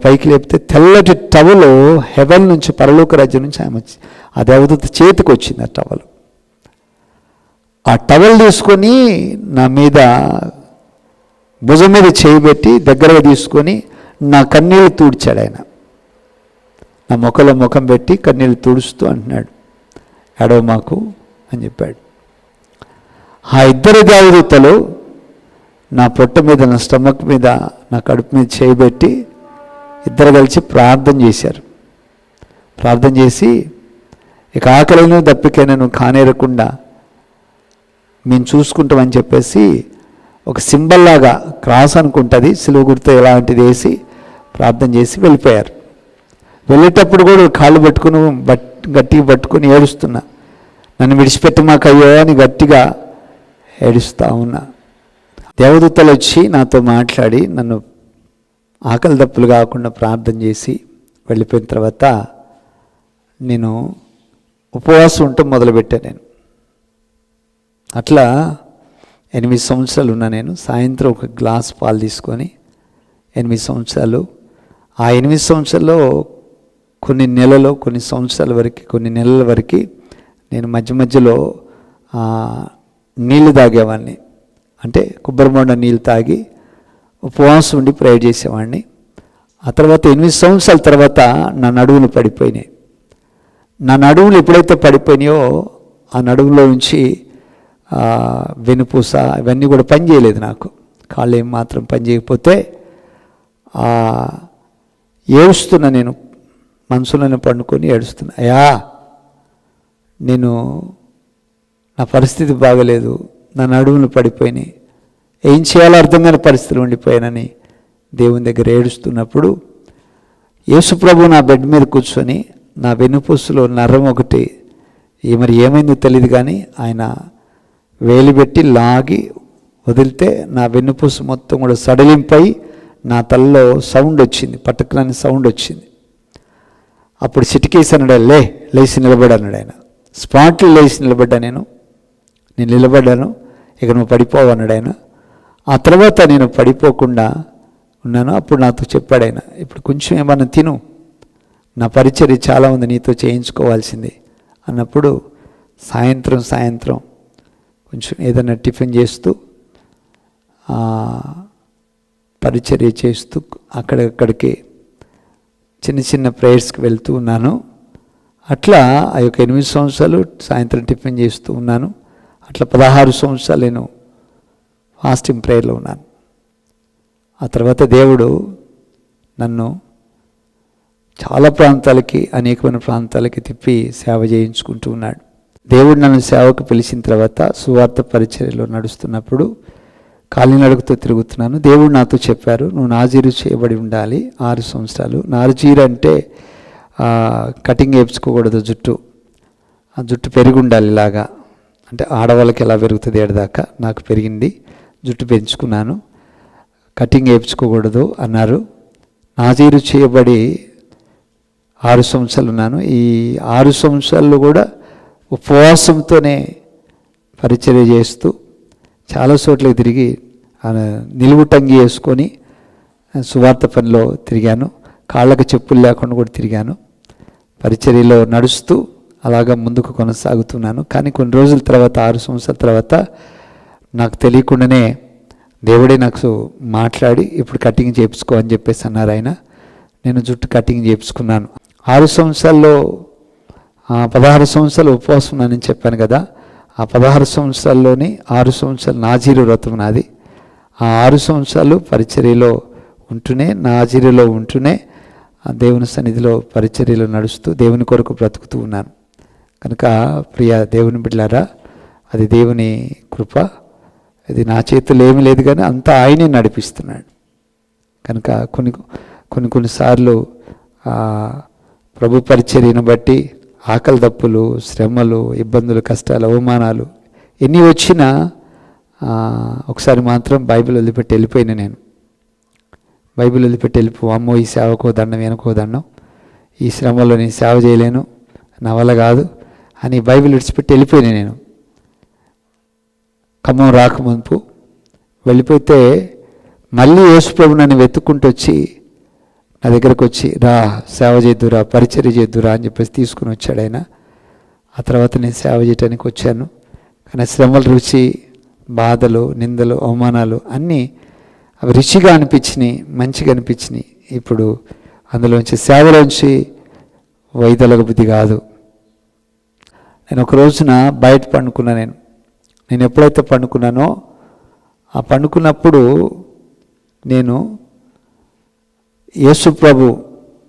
పైకి లేపితే తెల్లటి టవలు హెవెన్ నుంచి, పరలోక రాజ్యం నుంచి ఆ దేవదూత చేతికి వచ్చింది. ఆ టవలు, ఆ టవల్ తీసుకొని నా మీద భుజం మీద చేయబెట్టి దగ్గరగా తీసుకొని నా కన్నీళ్ళు తూడ్చాడు ఆయన. నా ముఖంలో ముఖం పెట్టి కన్నీళ్ళు తుడుస్తూ అంటున్నాడు, ఏడవ మాకు అని చెప్పాడు. ఆ ఇద్దరు దేవదూతలు నా పొట్ట మీద, నా స్టమక్ మీద, నా కడుపు మీద చేయబెట్టి ఇద్దరు కలిసి ప్రార్థన చేశారు. ప్రార్థన చేసి ఇక ఆకలిను దప్పికైనా కానేరకుండా మేము చూసుకుంటామని చెప్పేసి ఒక సింబల్ లాగా క్రాస్ అనుకుంటుంది, సిలువ గుర్తు ఇలాంటిది వేసి ప్రార్థన చేసి వెళ్ళిపోయారు. వెళ్ళేటప్పుడు కూడా కాళ్ళు పట్టుకుని గట్టిగా పట్టుకుని ఏడుస్తున్నా, నన్ను విడిచిపెట్టమాకయ్యో అని గట్టిగా ఏడుస్తూ ఉన్నా. దేవదూతలు వచ్చి నాతో మాట్లాడి నన్ను ఆకలి దప్పులు కాకుండా ప్రార్థన చేసి వెళ్ళిపోయిన తర్వాత నేను ఉపవాసం ఉండటం మొదలుపెట్టాను. నేను అట్లా 8 సంవత్సరాలు ఉన్నా. నేను సాయంత్రం ఒక గ్లాస్ పాలు తీసుకొని 8 సంవత్సరాలు. ఆ 8 సంవత్సరాల్లో కొన్ని నెలల వరకు నేను మధ్య మధ్యలో నీళ్ళు తాగేవాడిని. అంటే కొబ్బరి బొండ నీళ్ళు తాగి ఉపవాసం ఉండి ప్రేయర్ చేసేవాడిని. ఆ తర్వాత 8 సంవత్సరాల తర్వాత నా నడువులు పడిపోయినాయి. నా నడువులు ఎప్పుడైతే పడిపోయినాయో ఆ నడువులో నుంచి వెనుపూస ఇవన్నీ కూడా పని చేయలేదు. నాకు కాళ్ళు ఏం మాత్రం పని చేయకపోతే ఏడుస్తున్నా. నేను మనసులోనే పండుకొని ఏడుస్తున్నా, అయ్యా నా పరిస్థితి బాగలేదు, నా నడుములు పడిపోయినాయి, ఏం చేయాలో అర్థం కాని పరిస్థితులు ఉండిపోయానని దేవుని దగ్గర ఏడుస్తున్నప్పుడు యేసుప్రభు నా బెడ్ మీద కూర్చొని నా వెన్నుపూసలో నరం ఒకటి మరి ఏమైందో తెలియదు కానీ ఆయన వేలిబెట్టి లాగి వదిలితే నా వెన్నుపూస మొత్తం కూడా సడలింపై నా తలలో సౌండ్ వచ్చింది, పట్టుకుని సౌండ్ వచ్చింది. అప్పుడు చిటికేసి అన్నాడు, లేచి నిలబడి అన్నాడు ఆయన. స్పాట్లో లేచి నిలబడ్డా. నేను నిలబడ్డాను, ఇక నువ్వు పడిపోవు అన్నాడు ఆయన. ఆ తర్వాత నేను పడిపోకుండా ఉన్నాను. అప్పుడు నాతో చెప్పాడు ఆయన, ఇప్పుడు కొంచెం ఏమన్నా తిను, నా పరిచర్య చాలా ఉంది, నీతో చేయించుకోవాల్సింది అన్నప్పుడు సాయంత్రం కొంచెం ఏదైనా టిఫిన్ చేస్తూ పరిచర్య చేస్తూ అక్కడికి చిన్న ప్రేయర్స్కి వెళ్తూ ఉన్నాను. అట్లా ఆ యొక్క 8 సంవత్సరాలు సాయంత్రం టిఫిన్ చేస్తూ ఉన్నాను. అట్లా 16 సంవత్సరాలు నేను ఫాస్టింగ్ ప్రేయర్లో ఉన్నాను. ఆ తర్వాత దేవుడు నన్ను చాలా ప్రాంతాలకి, అనేకమైన ప్రాంతాలకి తిప్పి సేవ చేయించుకుంటూ ఉన్నాడు. దేవుడు నన్ను సేవకు పిలిచిన తర్వాత సువార్త పరిచర్యలో నడుస్తున్నప్పుడు కాలినడకతో తిరుగుతున్నాను. దేవుడు నాతో చెప్పారు, నువ్వు నాజీరు చేయబడి ఉండాలి 6 సంవత్సరాలు. నాజీరు అంటే కటింగ్ వేయించుకోకూడదు, ఆ జుట్టు పెరిగి ఉండాలి ఇలాగా. అంటే ఆడవాళ్ళకి ఎలా పెరుగుతుంది ఏడదాకా, నాకు పెరిగింది, జుట్టు పెంచుకున్నాను, కటింగ్ వేయించుకోకూడదు అన్నారు. నాజీరు చేయబడి 6 సంవత్సరాలు ఉన్నాను. ఈ 6 సంవత్సరాలు కూడా ఉపవాసంతోనే పరిచర్య చేస్తూ చాలా చోట్లకి తిరిగి నిలువుటంగి వేసుకొని సువార్త పనిలో తిరిగాను. కాళ్ళకు చెప్పులు లేకుండా కూడా తిరిగాను. పరిచర్యలో నడుస్తూ అలాగా ముందుకు కొనసాగుతున్నాను. కానీ కొన్ని రోజుల తర్వాత, 6 సంవత్సరాల తర్వాత నాకు తెలియకుండానే దేవుడే నాకు మాట్లాడి ఇప్పుడు కటింగ్ చేయించుకో అని చెప్పేసి అన్నారు ఆయన. నేను జుట్టు కటింగ్ చేయించుకున్నాను. 6 సంవత్సరాల్లో 16 సంవత్సరాలు ఉపవాసం ఉన్నానని చెప్పాను కదా. ఆ 16 సంవత్సరాల్లోని 6 సంవత్సరాలు నాజీరు వ్రతం నాది. ఆ 6 సంవత్సరాలు పరిచర్యలో ఉంటూనే, నాజీరులో ఉంటూనే దేవుని సన్నిధిలో పరిచర్యలో నడుస్తూ దేవుని కొరకు బ్రతుకుతూ ఉన్నాను. కనుక ప్రియ దేవుని బిడ్డలారా, అది దేవుని కృప. అది నా చేతుల్లో ఏమీ లేదు కానీ అంతా ఆయనే నడిపిస్తున్నాడు. కనుక కొన్నిసార్లు ప్రభు పరిచర్యను బట్టి ఆకలి దప్పులు, శ్రమలు, ఇబ్బందులు, కష్టాలు, అవమానాలు ఎన్ని వచ్చినా ఒకసారి మాత్రం బైబిల్ వదిలిపెట్టి వెళ్ళిపోయినా. నేను బైబిల్ వదిలిపెట్టి అమ్మో ఈ సేవకో దండం, వెనుకో దండం, ఈ శ్రమలో నేను సేవ చేయలేను, నా వల్ల కాదు అని బైబిల్ విడిచిపెట్టి వెళ్ళిపోయినా. నేను ఖమ్మం రాకముందు వెళ్ళిపోతే మళ్ళీ యేసుప్రభు నన్ను వెతుక్కుంటూ వచ్చి నా దగ్గరకు వచ్చి, రా సేవ చేద్దురా, పరిచర్య చేద్దురా అని చెప్పేసి తీసుకుని వచ్చాడు ఆయన. ఆ తర్వాత నేను సేవ చేయడానికి వచ్చాను. కానీ శ్రమల రుచి, బాధలు, నిందలు, అవమానాలు అన్నీ అవి రుచిగా అనిపించినాయి, మంచిగా అనిపించినాయి. ఇప్పుడు అందులోంచి సేవలోంచి వైదొలగ బుద్ధి కాదు. నేను ఒక రోజున బయట పండుకున్నా. నేను ఎప్పుడైతే పండుకున్నానో ఆ పండుకున్నప్పుడు నేను యేసు ప్రభు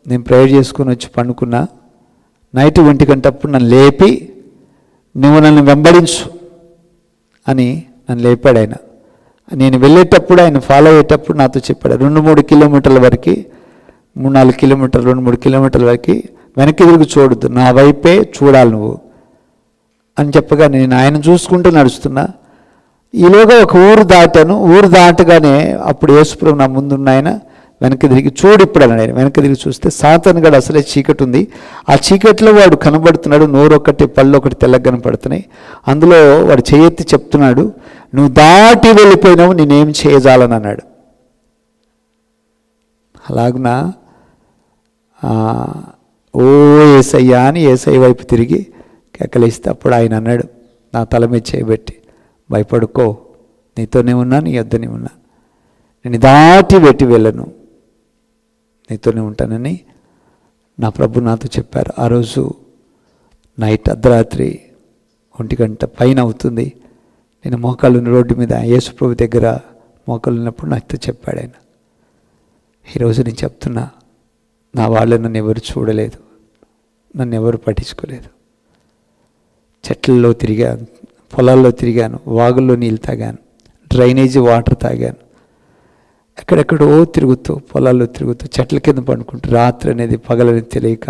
నేను ప్రేయర్ చేసుకుని వచ్చి పండుకున్నా. నైట్ 1 గంటప్పుడు నన్ను లేపి నువ్వు నన్ను వెంబడించు అని నన్ను లేపాడు ఆయన. నేను వెళ్ళేటప్పుడు ఆయన ఫాలో అయ్యేటప్పుడు నాతో చెప్పాడు, 2-3 కిలోమీటర్ల వరకు, 3-4 కిలోమీటర్లు, 2-3 కిలోమీటర్ల వరకు వెనక్కి తిరిగి చూడొద్దు, నా వైపే చూడాలి నువ్వు అని చెప్పగా నేను ఆయన చూసుకుంటూ నడుస్తున్నా. ఈలోగా ఒక ఊరు దాటాను. ఊరు దాటగానే అప్పుడు యేసుప్రభు నా ముందున్న ఆయన వెనక్కి తిరిగి చూడు ఇప్పుడు అన్నాడు. ఆయన వెనక్కి తిరిగి చూస్తే సాతాను గడు అసలే చీకటి ఉంది. ఆ చీకట్లో వాడు కనబడుతున్నాడు. నోరు ఒకటి, పళ్ళు ఒకటి తెల్లగా కనపడుతున్నాయి. అందులో వాడు చేయెత్తి చెప్తున్నాడు, నువ్వు దాటి వెళ్ళిపోయినావు, నేనేం చేయజాలని అన్నాడు. అలాగున ఓ యేసయ్యా అని యేసయ్య వైపు తిరిగి కేకలేస్తే అప్పుడు ఆయన అన్నాడు, నా తల మీద చేయబెట్టి, భయపడుకో, నీతోనే ఉన్నా, నీ యొద్దనే ఉన్నా, నేను దాటి వెట్టి వెళ్ళను, నీతోనే ఉంటానని నా ప్రభు నాతో చెప్పారు. ఆ రోజు నైట్ అర్ధరాత్రి 1 గంట పైన అవుతుంది. నేను మోకాళ్ళు రోడ్డు మీద యేసు ప్రభు దగ్గర మోకాళ్ళు ఉన్నప్పుడు నాతో చెప్పాడు ఆయన. ఈరోజు నేను చెప్తున్నా, నా వాళ్ళు నన్ను ఎవరు చూడలేదు, నన్ను ఎవరు పట్టించుకోలేదు. చెట్లలో తిరిగాను, పొలాల్లో తిరిగాను, వాగుల్లో నీళ్ళు తాగాను, డ్రైనేజీ వాటర్ తాగాను, ఎక్కడెక్కడో తిరుగుతూ, పొలాల్లో తిరుగుతూ, చెట్ల కింద పండుకుంటూ, రాత్రి అనేది పగలనేది తెలియక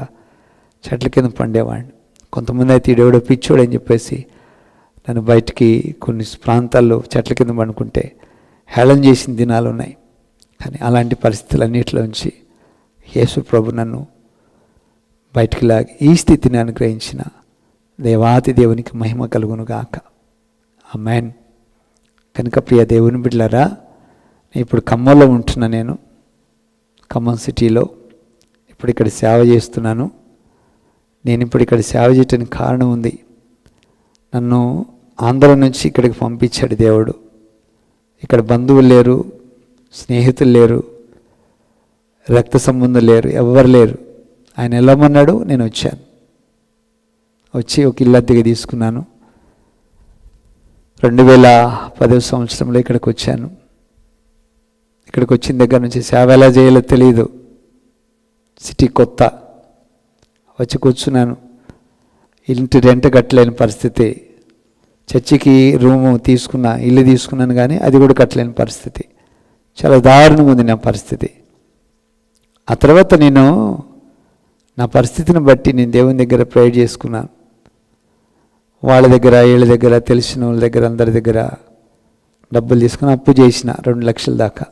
చెట్ల కింద పండేవాడిని. కొంతమంది అయితే ఈడెవడో పిచ్చోడు అని చెప్పేసి నన్ను బయటికి కొన్ని ప్రాంతాల్లో చెట్ల కింద పండుకుంటే హేళన చేసిన దినాలు ఉన్నాయి. కానీ అలాంటి పరిస్థితులన్నిటిలోంచి యేసు ప్రభు నన్ను బయటికి లాగి ఈ స్థితిని అనుగ్రహించిన దేవాతి దేవునికి మహిమ కలుగును గాక. ఆమేన్. కనుక ప్రియ దేవుని బిడ్డలారా, ఇప్పుడు ఖమ్మంలో ఉంటున్నా. నేను ఖమ్మం సిటీలో ఇప్పుడు ఇక్కడ సేవ చేస్తున్నాను. నేను ఇప్పుడు ఇక్కడ సేవ చేయడానికి కారణం ఉంది. నన్ను ఆంధ్ర నుంచి ఇక్కడికి పంపించాడు దేవుడు. ఇక్కడ బంధువులు లేరు, స్నేహితులు లేరు, రక్త సంబంధం లేరు, ఎవ్వరు లేరు. ఆయన వెళ్ళమన్నాడు, నేను వచ్చాను. వచ్చి ఒక ఇల్లు అద్దెకి తీసుకున్నాను. 2010 సంవత్సరంలో ఇక్కడికి వచ్చాను. ఇక్కడికి వచ్చిన దగ్గర నుంచి సేవ ఎలా చేయాలో తెలియదు, సిటీ కొత్త. వచ్చి కూర్చున్నాను. ఇంటి రెంట్ కట్టలేని పరిస్థితి. చర్చికి రూము తీసుకున్నా, ఇల్లు తీసుకున్నాను, కానీ అది కూడా కట్టలేని పరిస్థితి. చాలా దారుణంగా ఉంది నా పరిస్థితి. ఆ తర్వాత నేను నా పరిస్థితిని బట్టి నేను దేవుని దగ్గర ప్రేయర్ చేసుకున్నాను. వాళ్ళ దగ్గర, వీళ్ళ దగ్గర, తెలిసిన వాళ్ళ దగ్గర, అందరి దగ్గర డబ్బులు తీసుకుని అప్పు చేసిన 2 లక్షల దాకా.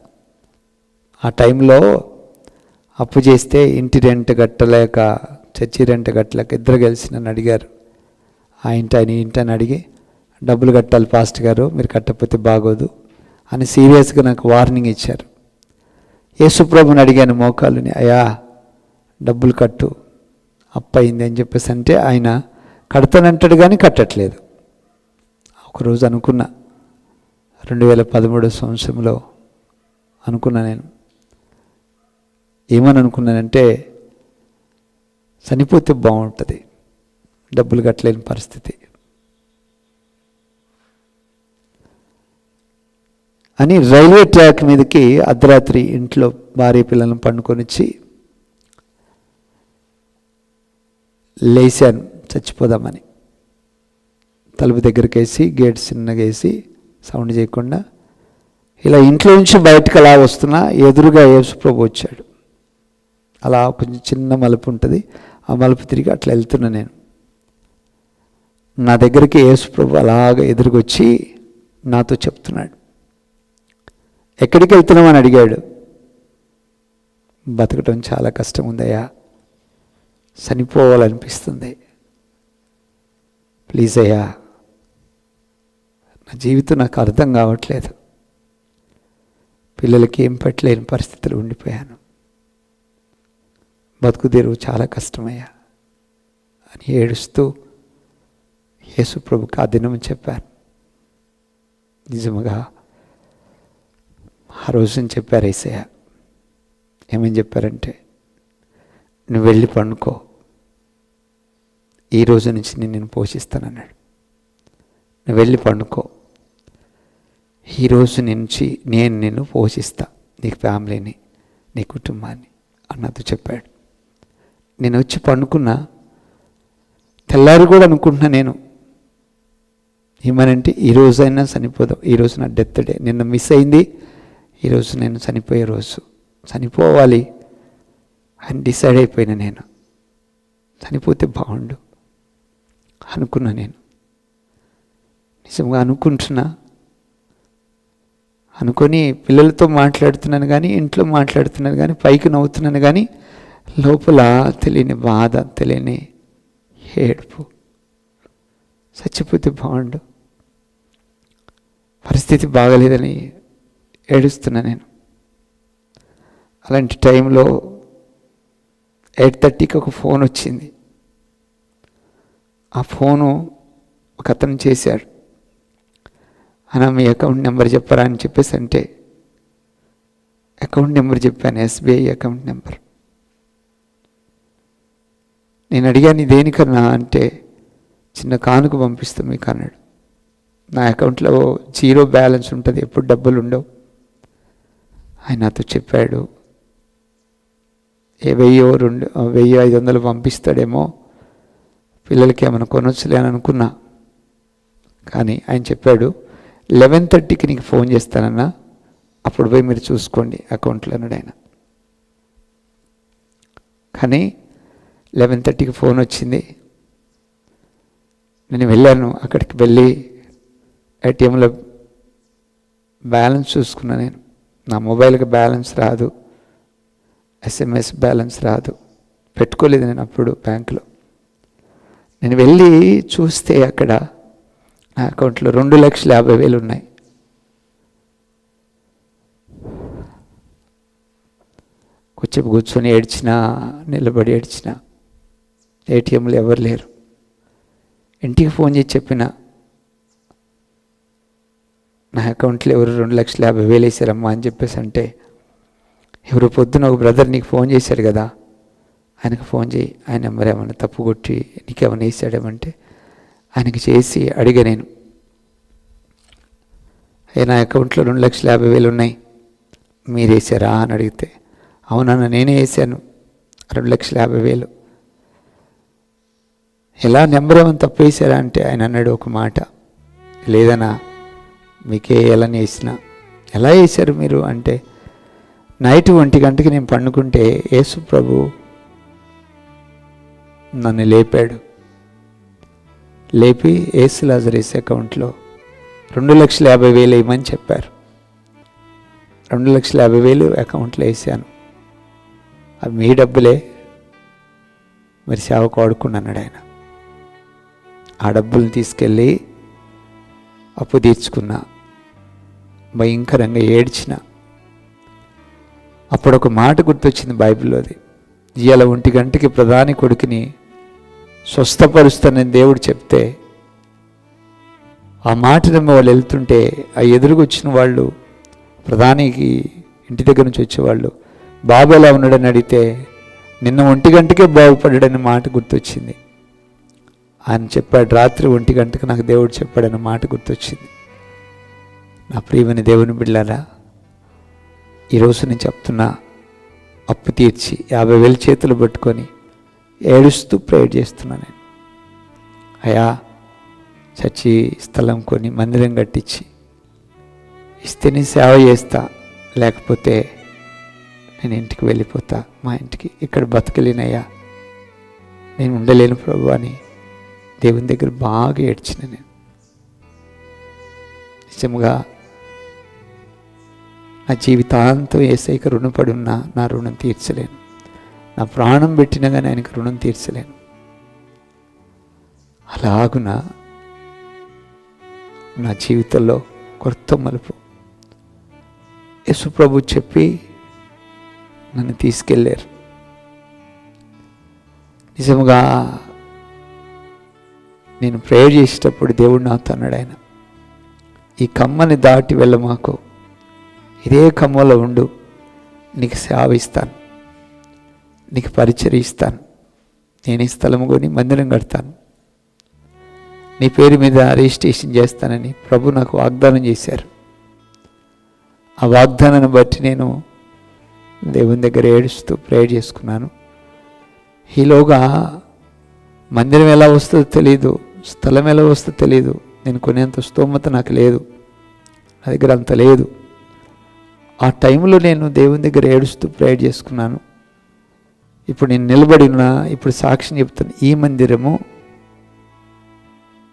ఆ టైంలో అప్పు చేస్తే ఇంటి రెంట్ కట్టలేక, చర్చి రెంట్ కట్టలేక ఇద్దరు కలిసి నన్ను అడిగారు. ఆ ఇంటి ఆయన, ఈ ఇంటి అని అడిగి, డబ్బులు కట్టాలి పాస్టర్ గారు, మీరు కట్టకపోతే బాగోదు అని సీరియస్గా నాకు వార్నింగ్ ఇచ్చారు. యేసుప్రభుని అడిగాను మోకాళ్ళుని, అయ్యా డబ్బులు కట్టు, అప్పు అయింది అని చెప్పేసి అంటే ఆయన కడతానంటాడు కానీ కట్టట్లేదు. ఒకరోజు అనుకున్నా, 2013 సంవత్సరంలో అనుకున్నా. నేను ఏమని అనుకున్నానంటే, చనిపోతే బాగుంటుంది, డబ్బులు కట్టలేని పరిస్థితి అని రైల్వే ట్రాక్ మీదకి అర్ధరాత్రి ఇంట్లో భార్య పిల్లలను పండుకొనిచ్చి లేచాను చచ్చిపోదామని. తలుపు దగ్గరికి వేసి, గేట్ చిన్నగా వేసి, సౌండ్ చేయకుండా ఇలా ఇంట్లో నుంచి బయటకు అలా వస్తున్నా, ఎదురుగా యేసుప్రభు వచ్చాడు. అలా కొంచెం చిన్న మలుపు ఉంటుంది, ఆ మలుపు తిరిగి అట్లా వెళ్తున్నా. నేను నా దగ్గరికి యేసుప్రభు అలాగ ఎదురుకొచ్చి నాతో చెప్తున్నాడు. ఎక్కడికి వెళ్తున్నామని అడిగాడు. బతకటం చాలా కష్టం ఉందయ్యా, చనిపోవాలనిపిస్తుంది, ప్లీజ్ అయ్యా, నా జీవితం నాకు అర్థం కావట్లేదు, పిల్లలకి ఏం పెట్టలేని పరిస్థితులు ఉండిపోయాను, బతుకు తెరువు చాలా కష్టమయ్యా అని ఏడుస్తూ యేసుప్రభుకి ఆ దినం చెప్పాను. నిజముగా ఆ రోజుని చెప్పారు యేసయ్య. ఏమని చెప్పారంటే, నువ్వు వెళ్ళి పండుకో, ఈ రోజు నుంచి నేను పోషిస్తానన్నాడు. నువ్వు వెళ్ళి పండుకో, ఈ రోజు నుంచి నేను నిన్ను పోషిస్తా, నీ ఫ్యామిలీని, నీ కుటుంబాన్ని అన్నది చెప్పాడు. నేను వచ్చి పండుకున్నా. తెల్లారి కూడా అనుకుంటున్నా నేను ఏమనంటే ఈరోజైనా చనిపోదాం, ఈరోజు నా డెత్ డే, నిన్న మిస్ అయింది, ఈరోజు నేను చనిపోయే రోజు, చనిపోవాలి అని డిసైడ్ అయిపోయినా. నేను చనిపోతే బాగుండు అనుకున్నా. నేను నిజంగా అనుకుంటున్నా. అనుకొని పిల్లలతో మాట్లాడుతున్నాను కానీ, ఇంట్లో మాట్లాడుతున్నాను కానీ, పైకి నవ్వుతున్నాను కానీ లోపల తెలియని బాధ, తెలియని ఏడుపు. చచ్చిపోతే బాగుండు, పరిస్థితి బాగలేదని ఏడుస్తున్నా నేను. అలాంటి టైంలో 8:30కి ఒక ఫోన్ వచ్చింది. ఆ ఫోను ఒక అతను చేశాడు. అన్న మీ అకౌంట్ నెంబర్ చెప్పరా అని చెప్పేసి అంటే అకౌంట్ నెంబర్ చెప్పాను, SBI అకౌంట్ నెంబర్. నేను అడిగాను దేనికన్నా అంటే చిన్న కానుక పంపిస్తాం మీకు అన్నాడు. నా అకౌంట్లో 0 బ్యాలెన్స్ ఉంటుంది, ఎప్పుడు డబ్బులు ఉండవు. ఆయన నాతో చెప్పాడు 1,000-2,500 పంపిస్తాడేమో, పిల్లలకి ఏమైనా కొనొచ్చులే అని అనుకున్నా. కానీ ఆయన చెప్పాడు 11:30కి నీకు ఫోన్ చేస్తానన్నా, అప్పుడు పోయి మీరు చూసుకోండి అకౌంట్లో అన్నాడు ఆయన. కానీ 11:30కి ఫోన్ వచ్చింది. నేను వెళ్ళాను. అక్కడికి వెళ్ళి ATMలో బ్యాలెన్స్ చూసుకున్నా. నేను నా మొబైల్కి బ్యాలెన్స్ రాదు, SMS బ్యాలెన్స్ రాదు, పెట్టుకోలేదు నేను అప్పుడు బ్యాంకులో. నేను వెళ్ళి చూస్తే అక్కడ నా అకౌంట్లో 2,50,000 ఉన్నాయి. కొంచెం కూర్చొని ఏడ్చినా, నిలబడి ఏడ్చినా. ATMలో ఎవరు లేరు. ఇంటికి ఫోన్ చేసి చెప్పిన నా అకౌంట్లో ఎవరు 2,50,000 వేసారమ్మా అని చెప్పేసి అంటే, ఎవరు పొద్దున ఒక బ్రదర్ నీకు ఫోన్ చేశాడు కదా, ఆయనకు ఫోన్ చేయి, ఆయన నెంబర్ ఏమన్నా తప్పు కొట్టి నీకేమైనా వేసాడేమంటే ఆయనకి చేసి అడిగా నేను, నా అకౌంట్లో 2,50,000 ఉన్నాయి, మీరు వేసారా అని అడిగితే, అవునన్నా నేనే వేసాను 2,50,000. ఎలా నెంబర్ ఏమైనా తప్పు వేసారా అంటే ఆయన అన్నాడు ఒక మాట, లేదన్నా మీకే ఎలా వేసినా. ఎలా వేశారు మీరు అంటే, నైట్ 1 గంటకి నేను పండుకుంటే యేసు ప్రభు నన్ను లేపాడు. లేపి యేసు లాజరేస్ అకౌంట్లో 2,50,000 వేయమని చెప్పారు. 2,50,000 అకౌంట్లో వేసాను. అవి మీ డబ్బులే, మరి సేవకు వాడుకున్నాడు ఆయన. ఆ డబ్బుల్ని తీసుకెళ్ళి అప్పు తీర్చుకున్నా. భయంకరంగా ఏడ్చిన. అప్పుడు ఒక మాట గుర్తొచ్చింది బైబిల్లోది, ఇవాళ 1 గంటకి ప్రధాని కొడుకుని స్వస్థపరుస్తానని దేవుడు చెప్తే, ఆ మాటని వాళ్ళు వెళ్తుంటే ఆ ఎదురుకొచ్చిన వాళ్ళు, ప్రధానికి ఇంటి దగ్గర నుంచి వచ్చేవాళ్ళు, బాబు ఎలా ఉన్నాడని అడిగితే నిన్న 1 గంటకే బాగుపడ్డాడని మాట గుర్తొచ్చింది. ఆయన చెప్పాడు రాత్రి 1 గంటకి నాకు దేవుడు చెప్పాడన్న మాట గుర్తొచ్చింది. నా ప్రియమైన దేవుని బిడ్డలారా, ఈరోజు నేను చెప్తున్నా, అప్పు తీర్చి 50,000 చేతులు పట్టుకొని ఏడుస్తూ ప్రేయర్ చేస్తున్నా నేను. అయ్యా చచ్చి స్థలం కొని మందిరం కట్టించి ఇస్తే నేను సేవ చేస్తా, లేకపోతే నేను ఇంటికి వెళ్ళిపోతా, మా ఇంటికి, ఇక్కడ బతకలేనయ్యా, నేను ఉండలేను ప్రభు అని దేవుని దగ్గర బాగా ఏడ్చిన నేను. నిజంగా నా జీవితాంతం యేసయ్యకి రుణపడి ఉన్నా నా రుణం తీర్చలేను. నా ప్రాణం పెట్టినా కానీ ఆయనకు రుణం తీర్చలేను. అలాగున నా జీవితంలో కొత్త మలుపు యేసు ప్రభు చెప్పి నన్ను తీసుకెళ్ళారు. నిజంగా నేను ప్రేయర్ చేసేటప్పుడు దేవుడు నాతో అన్నాడు, ఆయన ఈ కమ్మని దాటి వెళ్ళమాకు, ఇదే కమ్మలో ఉండు, నీకు సేవ ఇస్తాను, నీకు పరిచర్య ఇస్తాను, నేను ఈ స్థలము కొని మందిరం కడతాను, నీ పేరు మీద రిజిస్ట్రేషన్ చేస్తానని ప్రభు నాకు వాగ్దానం చేశారు. ఆ వాగ్దానాన్ని బట్టి నేను దేవుని దగ్గర ఏడుస్తూ ప్రేయర్ చేసుకున్నాను. ఈలోగా మందిరం ఎలా వస్తుందో తెలియదు, స్థలం ఎలా వస్తుందో తెలియదు. నేను కొనేంత స్తోమత నాకు లేదు, నా దగ్గర అంత లేదు. ఆ టైంలో నేను దేవుని దగ్గర ఏడుస్తూ ప్రేయర్ చేసుకున్నాను. ఇప్పుడు నేను నిలబడి ఉన్నా, ఇప్పుడు సాక్ష్యం చెప్తాను. ఈ మందిరము,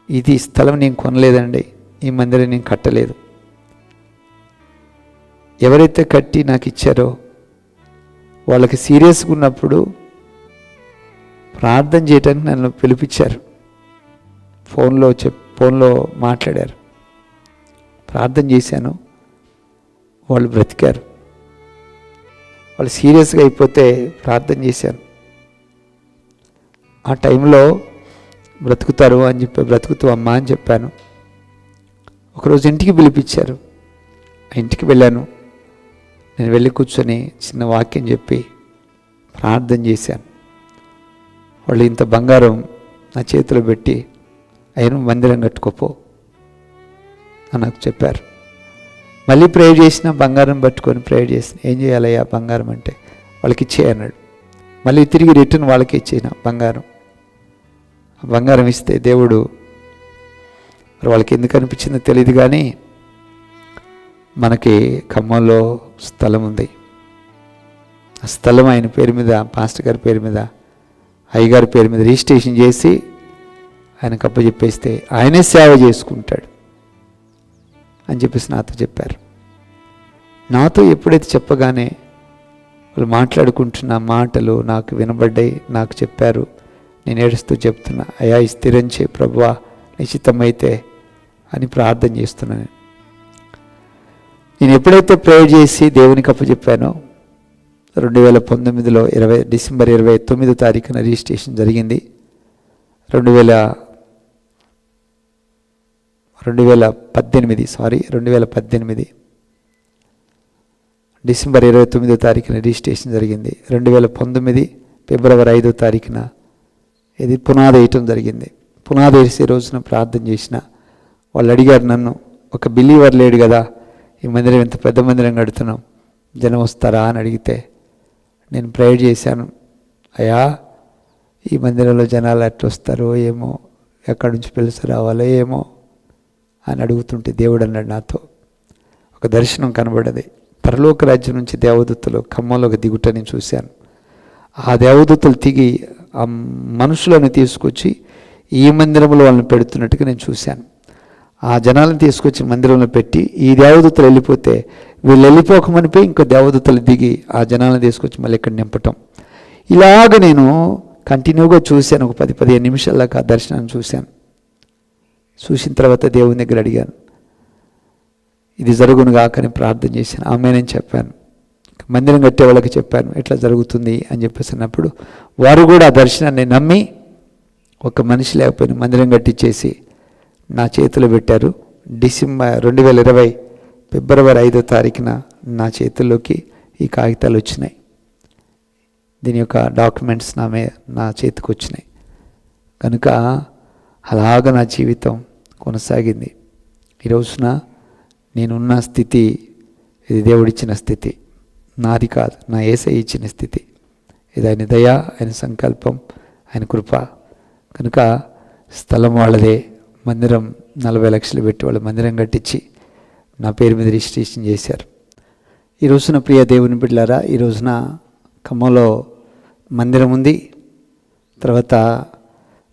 ఇది స్థలం నేను కొనలేదండి, ఈ మందిరం నేను కట్టలేదు. ఎవరైతే కట్టి నాకు ఇచ్చారో వాళ్ళకి సీరియస్గా ఉన్నప్పుడు ప్రార్థన చేయడానికి నన్ను పిలిపించారు. ఫోన్లో మాట్లాడారు, ప్రార్థన చేశాను, వాళ్ళు బ్రతికారు. వాళ్ళు సీరియస్గా అయిపోతే ప్రార్థన చేశాను. ఆ టైంలో బ్రతుకుతారు అని చెప్పి, బ్రతుకుతూ అమ్మా అని చెప్పాను. ఒకరోజు ఇంటికి పిలిపించారు, ఆ ఇంటికి వెళ్ళాను. నేను వెళ్ళి కూర్చొని చిన్న వాక్యం చెప్పి ప్రార్థన చేశాను. వాళ్ళు ఇంత బంగారం నా చేతిలో పెట్టి, అయినా మందిరం కట్టుకోపో అని నాకు చెప్పారు. మళ్ళీ ప్రేయర్ చేసిన, బంగారం పట్టుకొని ప్రేయర్ చేసిన. ఏం చేయాలయ్యా బంగారం అంటే? వాళ్ళకి ఇచ్చే అన్నాడు. మళ్ళీ తిరిగి రిటర్న్ వాళ్ళకి ఇచ్చిన బంగారం. బంగారం ఇస్తే దేవుడు, మరి వాళ్ళకి ఎందుకు అనిపించిందో తెలియదు కానీ, మనకి ఖమ్మంలో స్థలం ఉంది. ఆ స్థలం ఆయన పేరు మీద, పాస్టర్ గారి పేరు మీద, అయ్యగారి పేరు మీద రిజిస్ట్రేషన్ చేసి ఆయనకు అప్పచెప్పేస్తే ఆయనే సేవ చేసుకుంటాడు అని చెప్పేసి నాతో చెప్పారు. నాతో ఎప్పుడైతే చెప్పగానే వాళ్ళు మాట్లాడుకుంటున్న మాటలు నాకు వినబడ్డాయి, నాకు చెప్పారు. నేను ఏడుస్తూ చెప్తున్నా, అయ్యా ఈ స్థిరం చేయి ప్రభువా, నిశ్చితమైతే అని ప్రార్థన చేస్తున్నాను. నేను ఎప్పుడైతే ప్రేయర్ చేసి దేవునికి అప్పచెప్పానో 2019లో డిసెంబర్ 29వ తారీఖున రిజిస్ట్రేషన్ జరిగింది. 2018 డిసెంబర్ 29వ తారీఖున రిజిస్ట్రేషన్ జరిగింది. 2019 ఫిబ్రవరి 5వ తారీఖున ఇది పునాది వేయటం జరిగింది. పునాది వేసే రోజున ప్రార్థన చేసిన. వాళ్ళు అడిగారు నన్ను, ఒక బిలీవర్ లేడు కదా, ఈ మందిరం ఎంత పెద్ద మందిరం కడుతున్నాం, జనం వస్తారా అని అడిగితే నేను ప్రేయర్ చేశాను. అయ్యా ఈ మందిరంలో జనాలు ఎట్లా వస్తారో ఏమో, ఎక్కడి నుంచి పిలిచి రావాలో ఏమో అని అడుగుతుంటే దేవుడు అన్నాడు నాతో, ఒక దర్శనం కనబడ్డది. పరలోక రాజ్యం నుంచి దేవదూతలు ఖమ్మంలోకి దిగుట నేను చూశాను. ఆ దేవదూతలు దిగి ఆ మనుషులను తీసుకొచ్చి ఈ మందిరంలో వాళ్ళని పెడుతున్నట్టుగా నేను చూశాను. ఆ జనాలను తీసుకొచ్చి మందిరంలో పెట్టి ఈ దేవదూతలు వెళ్ళిపోతే వీళ్ళు వెళ్ళిపోకమనిపోయి ఇంకో దేవదూతలు దిగి ఆ జనాలను తీసుకొచ్చి మళ్ళీ ఇక్కడ నింపటం. ఇలాగ నేను కంటిన్యూగా చూశాను. ఒక 10-15 నిమిషాల దాకా ఆ దర్శనాన్ని చూశాను. చూసిన తర్వాత దేవుని దగ్గర అడిగాను, ఇది జరుగును కాకని ప్రార్థన చేశాను. ఆమెనని చెప్పాను. మందిరం కట్టే వాళ్ళకి చెప్పాను ఇట్లా జరుగుతుంది అని చెప్పేసి అన్నప్పుడు వారు కూడా ఆ దర్శనాన్ని నమ్మి ఒక మనిషి లేకపోయినా మందిరం కట్టించేసి నా చేతిలో పెట్టారు. 2020 ఫిబ్రవరి 5వ తారీఖున నా చేతుల్లోకి ఈ కాగితాలు వచ్చినాయి. దీని యొక్క డాక్యుమెంట్స్ నా చేతికి వచ్చినాయి. కనుక అలాగ నా జీవితం కొనసాగింది. ఈ రోజున నేనున్న స్థితి ఇది దేవుడిచ్చిన స్థితి, నాది కాదు, నా యేసయ్య ఇచ్చిన స్థితి. ఇది ఆయన దయ, ఆయన సంకల్పం, ఆయన కృప. కనుక స్థలం వాళ్ళదే. మందిరం 40 లక్షలు పెట్టి వాళ్ళు మందిరం కట్టించి నా పేరు మీద రిజిస్ట్రేషన్ చేశారు. ఈ రోజున ప్రియ దేవుని బిడ్డలారా, ఈ రోజున ఖమ్మంలో మందిరం ఉంది. తర్వాత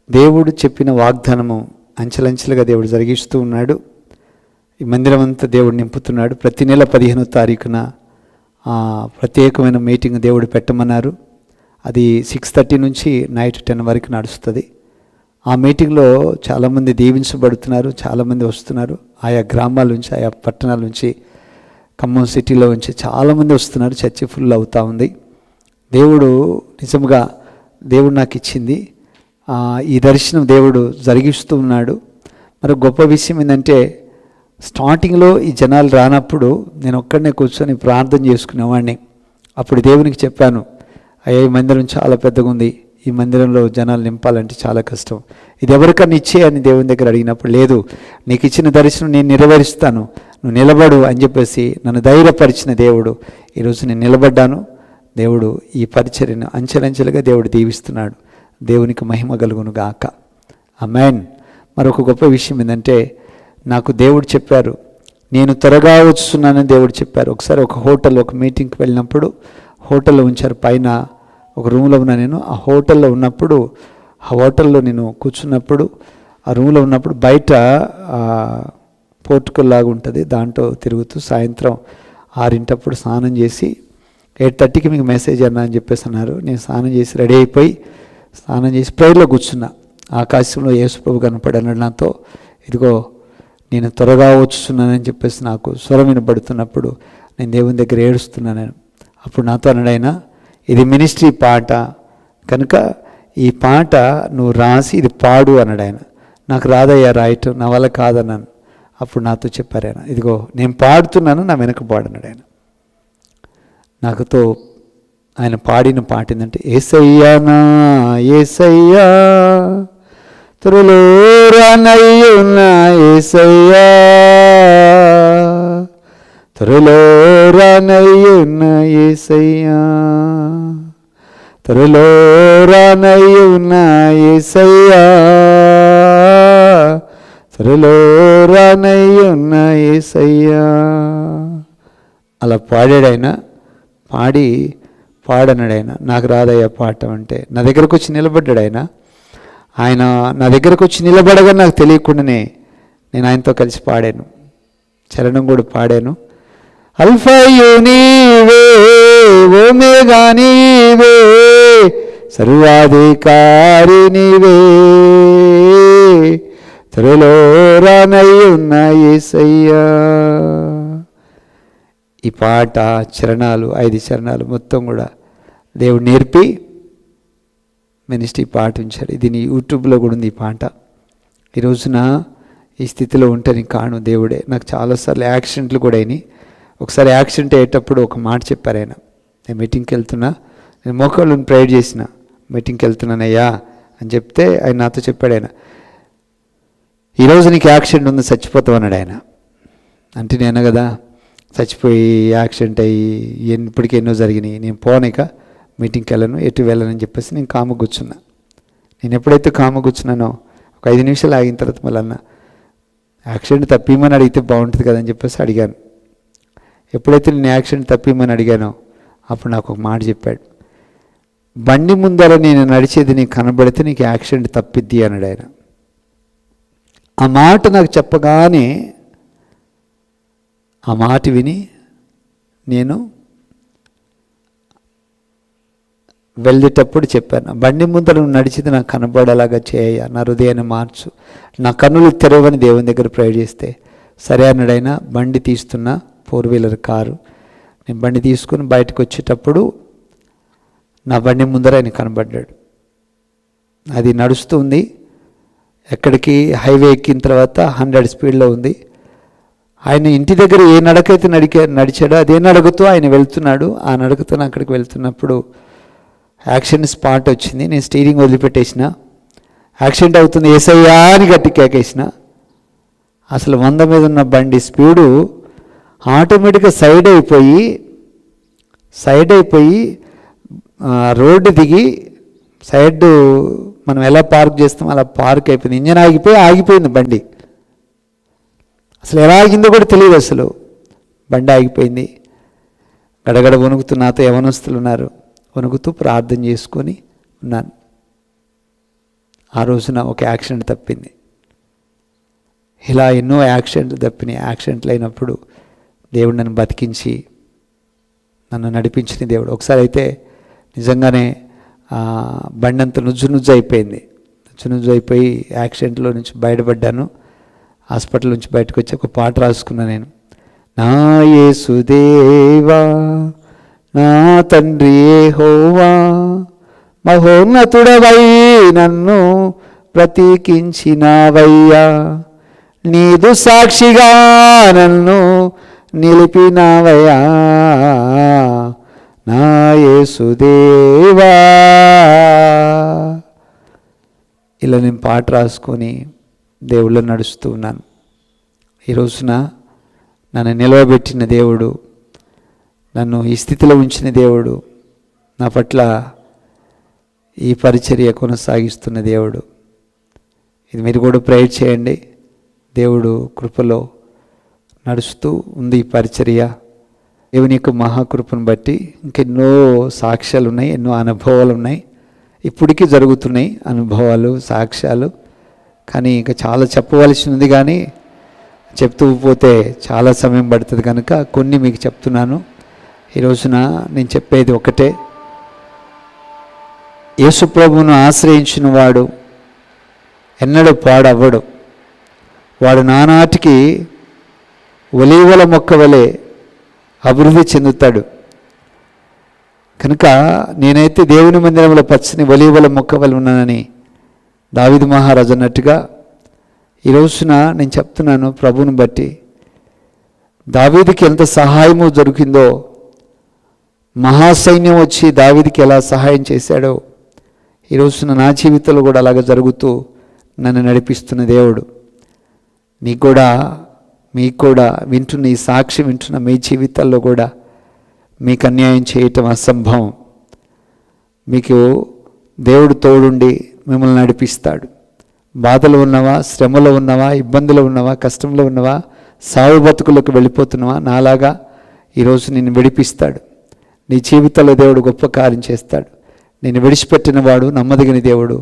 దేవుడు చెప్పిన వాగ్దానము అంచెలంచెలుగా దేవుడు జరిగిస్తూ ఉన్నాడు. ఈ మందిరం అంతా దేవుడు నింపుతున్నాడు. ప్రతి నెల 15వ తారీఖున ప్రత్యేకమైన మీటింగ్ దేవుడు పెట్టమన్నారు. అది 6:30 నుంచి నైట్ 10 వరకు నడుస్తుంది. ఆ మీటింగ్లో చాలామంది దీవించబడుతున్నారు, చాలామంది వస్తున్నారు. ఆయా గ్రామాల నుంచి, ఆయా పట్టణాల నుంచి, ఖమ్మం సిటీలో నుంచి చాలామంది వస్తున్నారు. చర్చి ఫుల్ అవుతూ ఉంది. దేవుడు నిజంగా దేవుడు నాకు ఇచ్చింది ఈ దర్శనం దేవుడు జరిగిస్తూ ఉన్నాడు. మరి గొప్ప విషయం ఏంటంటే, స్టార్టింగ్లో ఈ జనాలు రానప్పుడు నేను ఒక్కడనే కూర్చొని ప్రార్థన చేసుకునేవాడిని. అప్పుడు దేవునికి చెప్పాను, అయ్యా ఈ మందిరం చాలా పెద్దగా ఉంది, ఈ ఈ మందిరంలో జనాలు నింపాలంటే చాలా కష్టం, ఇది ఎవరికన్నా ఇచ్చే అని దేవుని దగ్గర అడిగినప్పుడు, లేదు నీకు ఇచ్చిన దర్శనం నేను నెరవేరుస్తాను, నువ్వు నిలబడు అని చెప్పేసి నన్ను ధైర్యపరిచిన దేవుడు, ఈరోజు నేను నిలబడ్డాను. దేవుడు ఈ పరిచర్యను అంచెలంచెలుగా దేవుడు దీవిస్తున్నాడు. దేవునికి మహిమ కలుగును గాక. ఆమేన్. మరొక గొప్ప విషయం ఏంటంటే, నాకు దేవుడు చెప్పారు, నేను త్వరగా వచ్చున్నానని దేవుడు చెప్పారు. ఒకసారి ఒక హోటల్, ఒక మీటింగ్కి వెళ్ళినప్పుడు హోటల్లో ఉంచారు, పైన ఒక రూమ్లో ఉన్నా నేను. ఆ హోటల్లో ఉన్నప్పుడు, ఆ హోటల్లో నేను కూర్చున్నప్పుడు, ఆ రూమ్లో ఉన్నప్పుడు బయట పోర్టుకల్ లాగా ఉంటుంది, దాంట్లో తిరుగుతూ సాయంత్రం 6 స్నానం చేసి 8:30కి మీకు మెసేజ్ అన్నా అని చెప్పేసి అన్నారు. నేను స్నానం చేసి రెడీ అయిపోయి స్నానం చేసి ప్రేయర్లో కూర్చున్నా. ఆకాశంలో యేసుప్రభు కనపడన్నాడు నాతో, ఇదిగో నేను త్వరగా వచ్చుతున్నానని చెప్పేసి నాకు స్వరం వినబడుతున్నప్పుడు నేను దేవుని దగ్గర ఏడుస్తున్నాను. నేను అప్పుడు నాతో అన్నాడు ఆయన, ఇది మినిస్ట్రీ పాట కనుక ఈ పాట నువ్వు రాసి ఇది పాడు అన్నాడు ఆయన. నాకు రాదయ్యా రాయటం, నా వల్ల కాదన్నాను. అప్పుడు నాతో చెప్పారు ఆయన, ఇదిగో నేను పాడుతున్నాను, నా వెనక పాడన్నాడు ఆయన. నాకుతో ఆయన పాడిన పాట ఏంటంటే, యేసయ్యా నా యేసయ్యా త్వరలో రానయ్యున్న యేసయ్యా, త్వరలో రానయ్యున్న యేసయ్యా, త్వరలో రానయ్యున్న యేసయ్యా, త్వరలో రానయ్యున్న యేసయ్యా. అలా పాడాడు ఆయన. పాడన్నాడు ఆయన. నాకు రాదయ్యా పాడటం అంటే. నా దగ్గరకు వచ్చి నిలబడ్డాడు ఆయన. ఆయన నా దగ్గరకు వచ్చి నిలబడగా నాకు తెలియకుండానే నేను ఆయనతో కలిసి పాడాను, చరణం కూడా పాడాను. అల్ఫాయు నీవే, ఓమేగా నీవే, సర్వాధికారి నీవే, త్వరలో రానయ్యున్న యేసయ్యా. ఈ పాట చరణాలు 5 చరణాలు మొత్తం కూడా దేవుడు నేర్పి మినిస్ట్రీ పాట ఉంచాడు. ఇది నీ యూట్యూబ్లో కూడా ఉంది ఈ పాట. ఈ రోజున ఈ స్థితిలో ఉంటే నీకు కాను దేవుడే. నాకు చాలాసార్లు యాక్సిడెంట్లు కూడా అయినాయి. ఒకసారి యాక్సిడెంట్ అయ్యేటప్పుడు ఒక మాట చెప్పారు ఆయన, నేను మీటింగ్కి వెళ్తున్నా, నేను మోకాళ్ళని ప్రేయర్ చేసిన, మీటింగ్కి వెళ్తున్నానయ్యా అని చెప్తే ఆయన నాతో చెప్పాడు ఆయన, ఈరోజు నీకు యాక్సిడెంట్ ఉంది, చచ్చిపోతావు అన్నాడు ఆయన. అంటే నేను కదా చచ్చిపోయి యాక్సిడెంట్ అయ్యి ఇప్పటికీ ఎన్నో జరిగినాయి, నేను పోనిక మీటింగ్కి వెళ్ళను, ఎటు వెళ్ళనని చెప్పేసి నేను కామ కూర్చున్నా. నేను ఎప్పుడైతే కామ కూర్చున్నానో ఒక 5 నిమిషాలు ఆగిన తర్వాత మళ్ళీ అన్న యాక్సిడెంట్ తప్పిమని అడిగితే బాగుంటుంది కదని చెప్పేసి అడిగాను. ఎప్పుడైతే నేను యాక్సిడెంట్ తప్పిమని అడిగానో అప్పుడు నాకు ఒక మాట చెప్పాడు, బండి ముందర నేను నడిచేది నీకు కనబడితే నీకు యాక్సిడెంట్ తప్పిద్ది అన్నాడు ఆయన. ఆ మాట నాకు చెప్పగానే ఆ మాట విని నేను వెళ్ళేటప్పుడు చెప్పాను, బండి ముందర నువ్వు నడిచేది నాకు కనబడేలాగా చేయ, నా హృదయాన్ని మార్చు, నా కన్నులు తెరవని దేవుని దగ్గర ప్రేయర్ చేస్తే సరే అన్నాడు ఆయన. బండి తీస్తున్న 4-వీలర్ కారు, నేను బండి తీసుకుని బయటకు వచ్చేటప్పుడు నా బండి ముందర ఆయన కనబడ్డాడు. అది నడుస్తుంది, ఎక్కడికి హైవే ఎక్కిన తర్వాత 100 స్పీడ్లో ఉంది. ఆయన ఇంటి దగ్గర ఏ నడకైతే నడిచాడో అదే నడకతో ఆయన వెళ్తున్నాడు. ఆ నడకతో అక్కడికి వెళ్తున్నప్పుడు యాక్సిడెంట్ స్పాట్ వచ్చింది. నేను స్టీరింగ్ వదిలిపెట్టేసిన, యాక్సిడెంట్ అవుతుంది యేసయ్యా అని గట్టి కేకేసిన. అసలు 100 మీద ఉన్న బండి స్పీడు ఆటోమేటిక్గా సైడ్ అయిపోయి రోడ్డు దిగి సైడ్ మనం ఎలా పార్క్ చేస్తాం అలా పార్క్ అయిపోయింది. ఇంజన్ ఆగిపోయింది బండి. అసలు ఎలా ఆగిందో కూడా తెలియదు. అసలు బండి ఆగిపోయింది. గడగడ వణుకుతూ నాతో యవనస్తులు ఉన్నారు, వణుకుతూ ప్రార్థన చేసుకొని ఉన్నాను. ఆ రోజున ఒక యాక్సిడెంట్ తప్పింది. ఇలా ఎన్నో యాక్సిడెంట్లు తప్పినాయి. యాక్సిడెంట్లు అయినప్పుడు దేవుడు నన్ను బతికించి నన్ను నడిపించిన దేవుడు. ఒకసారి అయితే నిజంగానే బండి అంతా నుజ్జు అయిపోయి యాక్సిడెంట్లో నుంచి బయటపడ్డాను. హాస్పిటల్ నుంచి బయటకు వచ్చి ఒక పాట రాసుకున్నాను నేను. నా యేసుదేవా నా తండ్రి యెహోవా మహోన్నతుడవై నన్ను ప్రతీకించినావయ్యా, నీదు సాక్షిగా నన్ను నిలిపినావయ్యా, నా యేసుదేవా. ఇలా నేను పాట రాసుకొని దేవుళ్ళు నడుస్తూ ఉన్నాను. ఈ రోజున నన్ను నిలవబెట్టిన దేవుడు, నన్ను ఈ స్థితిలో ఉంచిన దేవుడు, నా పట్ల ఈ పరిచర్య కొనసాగిస్తున్న దేవుడు. ఇది మీరు కూడా ప్రేయర్ చేయండి. దేవుడు కృపలో నడుస్తూ ఉంది ఈ పరిచర్య. దేవుని యొక్క మహాకృపను బట్టి ఇంకెన్నో సాక్ష్యాలు ఉన్నాయి, ఎన్నో అనుభవాలు ఉన్నాయి, ఇప్పటికీ జరుగుతున్నాయి అనుభవాలు, సాక్ష్యాలు. కానీ ఇంకా చాలా చెప్పవలసి ఉంది, కానీ చెప్తూ పోతే చాలా సమయం పడుతుంది కనుక కొన్ని మీకు చెప్తున్నాను. ఈ రోజున నేను చెప్పేది ఒకటే, యేసు ప్రభువును ఆశ్రయించిన వాడు ఎన్నడూ పాడవ్వడు. వాడు నానాటికి ఒలీవల మొక్క వలె అభివృద్ధి చెందుతాడు. కనుక నేనైతే దేవుని మందిరంలో పచ్చని ఒలీవల మొక్క వలె ఉన్నానని దావీదు మహారాజు అన్నట్టుగా ఈ రోజున నేను చెప్తున్నాను. ప్రభువుని బట్టి దావీదుకి ఎంత సహాయము దొరికిందో, మహాసైన్యం వచ్చి దావీదుకి ఎలా సహాయం చేశాడో, ఈ రోజున నా జీవితంలో కూడా అలాగ జరుగుతూ నన్ను నడిపిస్తున్న దేవుడు. నీకు కూడా, మీకు కూడా వింటున్న ఈ సాక్షి వింటున్న మీ జీవితాల్లో కూడా మీకు అన్యాయం చేయటం అసంభవం. మీకు దేవుడు తోడుండి మిమ్మల్ని నడిపిస్తాడు. బాధలో ఉన్నవా, శ్రమలో ఉన్నవా, ఇబ్బందులో ఉన్నవా, కష్టంలో ఉన్నవా, సాగు బతుకులకు వెళ్ళిపోతున్నావా, నాలాగా ఈరోజు నిన్ను విడిపిస్తాడు. నీ జీవితంలో దేవుడు గొప్ప కార్యం చేస్తాడు. నేను విడిచిపెట్టిన వాడు నమ్మదగిన దేవుడు.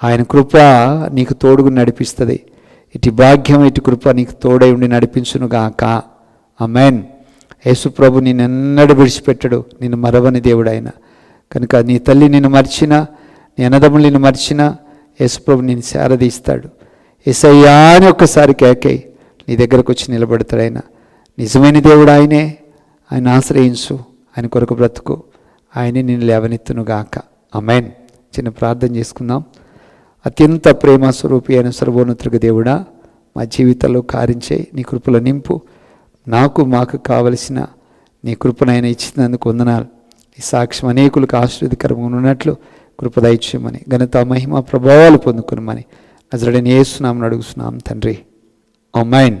ఆయన కృప నీకు తోడుగు నడిపిస్తుంది. ఇటు భాగ్యం, ఇటు కృప నీకు తోడై ఉండి నడిపించునుగాక. ఆమేన్. యేసు ప్రభు నిన్ను ఎన్నడూ విడిచిపెట్టడు, నిన్ను మరవని దేవుడు ఆయన. కనుక నీ తల్లి నిన్ను మర్చినా, నీ అన్నదమ్ములు నిన్ను మర్చినా, యేసు ప్రభు నిన్ను శారదీస్తాడు. యేసయ్యా అని ఒక్కసారి కేకై నీ దగ్గరకు వచ్చి నిలబడతాడు ఆయన. నిజమైన దేవుడు ఆయనే. ఆయన ఆశ్రయించు, ఆయన కొరకు బ్రతుకు, ఆయనే నిన్ను లేవనెత్తునుగాక. ఆమేన్. చిన్న ప్రార్థన చేసుకుందాం. అత్యంత ప్రేమ స్వరూపి అయిన సర్వోన్నతుగ దేవుడా, మా జీవితంలో కార్యించే నీ కృపలో నింపు. నాకు మాకు కావలసిన నీ కృపనైనా ఇచ్చినందుకు వందనాలు. ఈ సాక్ష్యం అనేకులకు ఆశీర్వాదకరంగా ఉన్నట్లు కృప దయచేయమని, ఘనత మహిమ ప్రభావాలు పొందుకునమని నజరేయుడైన యేసు నామమున అడుగుతున్నాం తండ్రి. ఆమేన్.